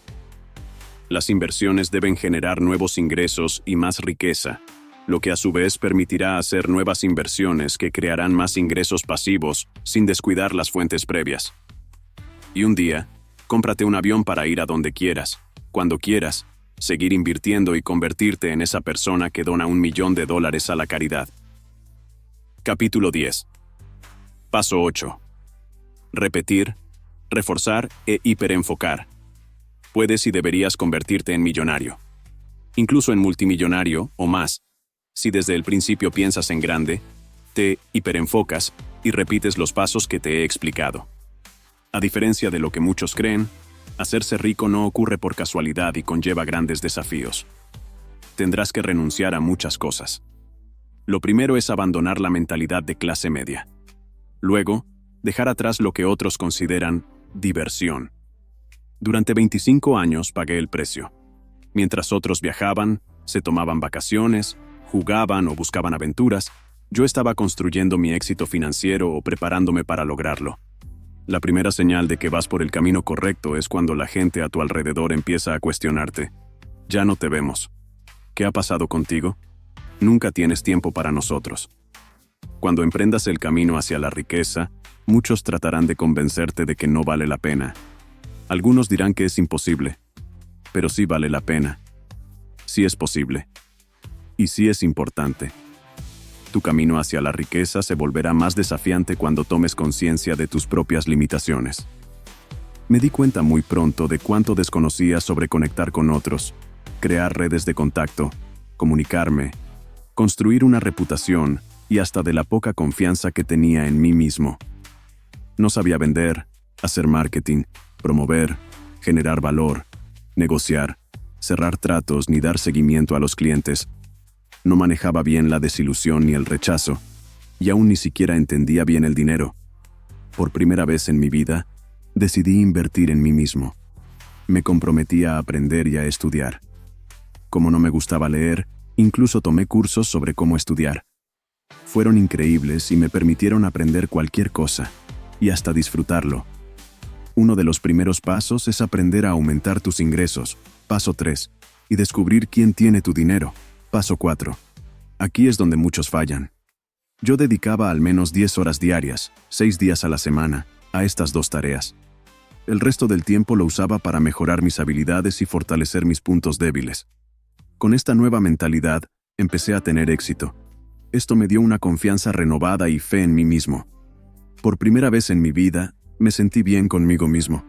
Las inversiones deben generar nuevos ingresos y más riqueza, lo que a su vez permitirá hacer nuevas inversiones que crearán más ingresos pasivos sin descuidar las fuentes previas. Y un día, cómprate un avión para ir a donde quieras, cuando quieras, seguir invirtiendo y convertirte en esa persona que dona $1 millón a la caridad. Capítulo 10. Paso 8. Repetir, reforzar e hiperenfocar. Puedes y deberías convertirte en millonario. Incluso en multimillonario o más. Si desde el principio piensas en grande, te hiperenfocas y repites los pasos que te he explicado. A diferencia de lo que muchos creen, hacerse rico no ocurre por casualidad y conlleva grandes desafíos. Tendrás que renunciar a muchas cosas. Lo primero es abandonar la mentalidad de clase media. Luego, dejar atrás lo que otros consideran diversión. Durante 25 años pagué el precio. Mientras otros viajaban, se tomaban vacaciones, jugaban o buscaban aventuras, yo estaba construyendo mi éxito financiero o preparándome para lograrlo. La primera señal de que vas por el camino correcto es cuando la gente a tu alrededor empieza a cuestionarte. Ya no te vemos. ¿Qué ha pasado contigo? Nunca tienes tiempo para nosotros. Cuando emprendas el camino hacia la riqueza, muchos tratarán de convencerte de que no vale la pena. Algunos dirán que es imposible, pero sí vale la pena. Sí es posible. Y sí es importante. Tu camino hacia la riqueza se volverá más desafiante cuando tomes conciencia de tus propias limitaciones. Me di cuenta muy pronto de cuánto desconocía sobre conectar con otros, crear redes de contacto, comunicarme, construir una reputación y hasta de la poca confianza que tenía en mí mismo. No sabía vender, hacer marketing, promover, generar valor, negociar, cerrar tratos ni dar seguimiento a los clientes. No manejaba bien la desilusión ni el rechazo, y aún ni siquiera entendía bien el dinero. Por primera vez en mi vida, decidí invertir en mí mismo. Me comprometí a aprender y a estudiar. Como no me gustaba leer, incluso tomé cursos sobre cómo estudiar. Fueron increíbles y me permitieron aprender cualquier cosa, y hasta disfrutarlo. Uno de los primeros pasos es aprender a aumentar tus ingresos, paso 3, y descubrir quién tiene tu dinero, paso 4. Aquí es donde muchos fallan. Yo dedicaba al menos 10 horas diarias, 6 días a la semana, a estas dos tareas. El resto del tiempo lo usaba para mejorar mis habilidades y fortalecer mis puntos débiles. Con esta nueva mentalidad, empecé a tener éxito. Esto me dio una confianza renovada y fe en mí mismo. Por primera vez en mi vida, me sentí bien conmigo mismo.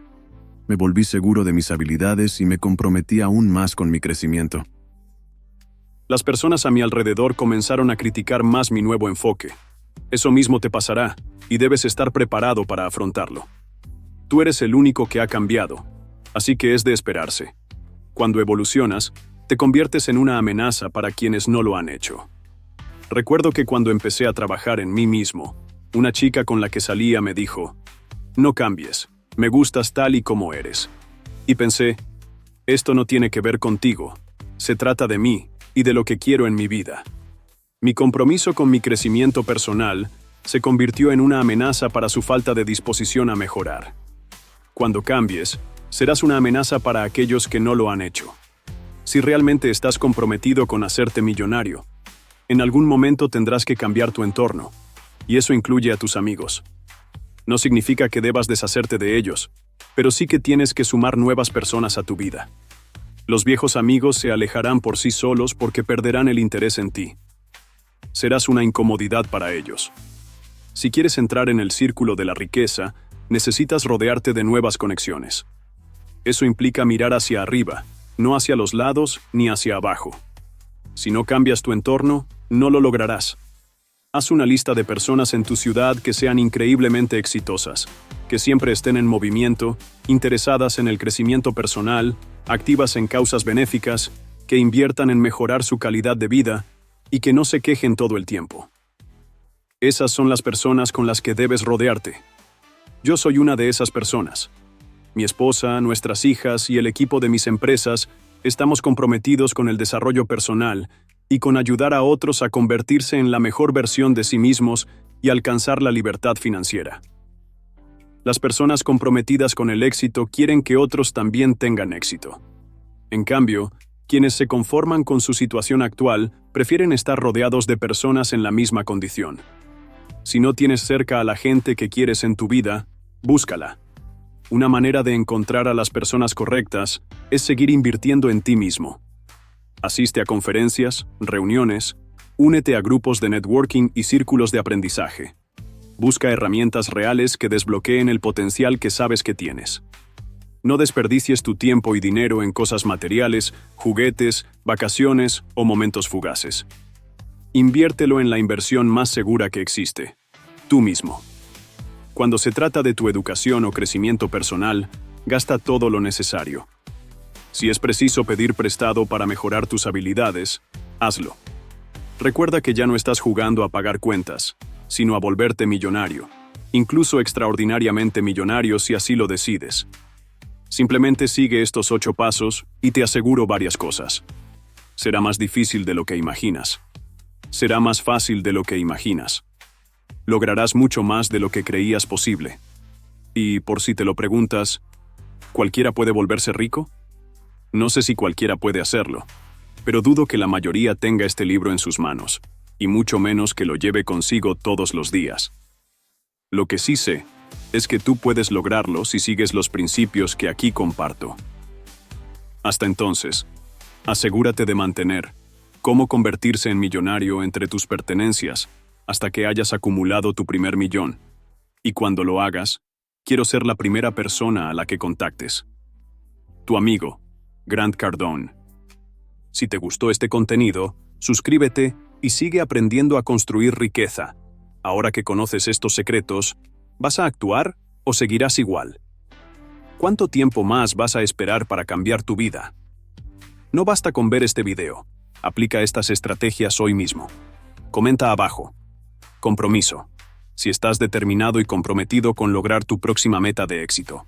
Me volví seguro de mis habilidades y me comprometí aún más con mi crecimiento. Las personas a mi alrededor comenzaron a criticar más mi nuevo enfoque. Eso mismo te pasará, y debes estar preparado para afrontarlo. Tú eres el único que ha cambiado, así que es de esperarse. Cuando evolucionas, te conviertes en una amenaza para quienes no lo han hecho. Recuerdo que cuando empecé a trabajar en mí mismo, una chica con la que salía me dijo, «No cambies, me gustas tal y como eres». Y pensé, esto no tiene que ver contigo, se trata de mí y de lo que quiero en mi vida. Mi compromiso con mi crecimiento personal se convirtió en una amenaza para su falta de disposición a mejorar. Cuando cambies, serás una amenaza para aquellos que no lo han hecho. Si realmente estás comprometido con hacerte millonario, en algún momento tendrás que cambiar tu entorno, y eso incluye a tus amigos. No significa que debas deshacerte de ellos, pero sí que tienes que sumar nuevas personas a tu vida. Los viejos amigos se alejarán por sí solos porque perderán el interés en ti. Serás una incomodidad para ellos. Si quieres entrar en el círculo de la riqueza, necesitas rodearte de nuevas conexiones. Eso implica mirar hacia arriba, no hacia los lados ni hacia abajo. Si no cambias tu entorno, no lo lograrás. Haz una lista de personas en tu ciudad que sean increíblemente exitosas, que siempre estén en movimiento, interesadas en el crecimiento personal, activas en causas benéficas, que inviertan en mejorar su calidad de vida y que no se quejen todo el tiempo. Esas son las personas con las que debes rodearte. Yo soy una de esas personas. Mi esposa, nuestras hijas y el equipo de mis empresas estamos comprometidos con el desarrollo personal y con ayudar a otros a convertirse en la mejor versión de sí mismos y alcanzar la libertad financiera. Las personas comprometidas con el éxito quieren que otros también tengan éxito. En cambio, quienes se conforman con su situación actual prefieren estar rodeados de personas en la misma condición. Si no tienes cerca a la gente que quieres en tu vida, búscala. Una manera de encontrar a las personas correctas es seguir invirtiendo en ti mismo. Asiste a conferencias, reuniones, únete a grupos de networking y círculos de aprendizaje. Busca herramientas reales que desbloqueen el potencial que sabes que tienes. No desperdicies tu tiempo y dinero en cosas materiales, juguetes, vacaciones o momentos fugaces. Inviértelo en la inversión más segura que existe, tú mismo. Cuando se trata de tu educación o crecimiento personal, gasta todo lo necesario. Si es preciso pedir prestado para mejorar tus habilidades, hazlo. Recuerda que ya no estás jugando a pagar cuentas, sino a volverte millonario, incluso extraordinariamente millonario si así lo decides. Simplemente sigue estos 8 pasos y te aseguro varias cosas. Será más difícil de lo que imaginas. Será más fácil de lo que imaginas. Lograrás mucho más de lo que creías posible. Y por si te lo preguntas, ¿cualquiera puede volverse rico? No sé si cualquiera puede hacerlo, pero dudo que la mayoría tenga este libro en sus manos, y mucho menos que lo lleve consigo todos los días. Lo que sí sé es que tú puedes lograrlo si sigues los principios que aquí comparto. Hasta entonces, asegúrate de mantener cómo convertirse en millonario entre tus pertenencias hasta que hayas acumulado tu primer millón. Y cuando lo hagas, quiero ser la primera persona a la que contactes. Tu amigo, Grant Cardone. Si te gustó este contenido, suscríbete y sigue aprendiendo a construir riqueza. Ahora que conoces estos secretos, ¿vas a actuar o seguirás igual? ¿Cuánto tiempo más vas a esperar para cambiar tu vida? No basta con ver este video. Aplica estas estrategias hoy mismo. Comenta abajo. Compromiso. Si estás determinado y comprometido con lograr tu próxima meta de éxito.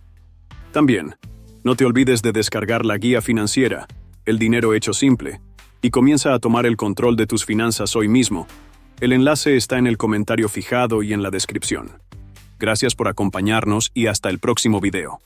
También, no te olvides de descargar la guía financiera, El dinero hecho simple, y comienza a tomar el control de tus finanzas hoy mismo. El enlace está en el comentario fijado y en la descripción. Gracias por acompañarnos y hasta el próximo video.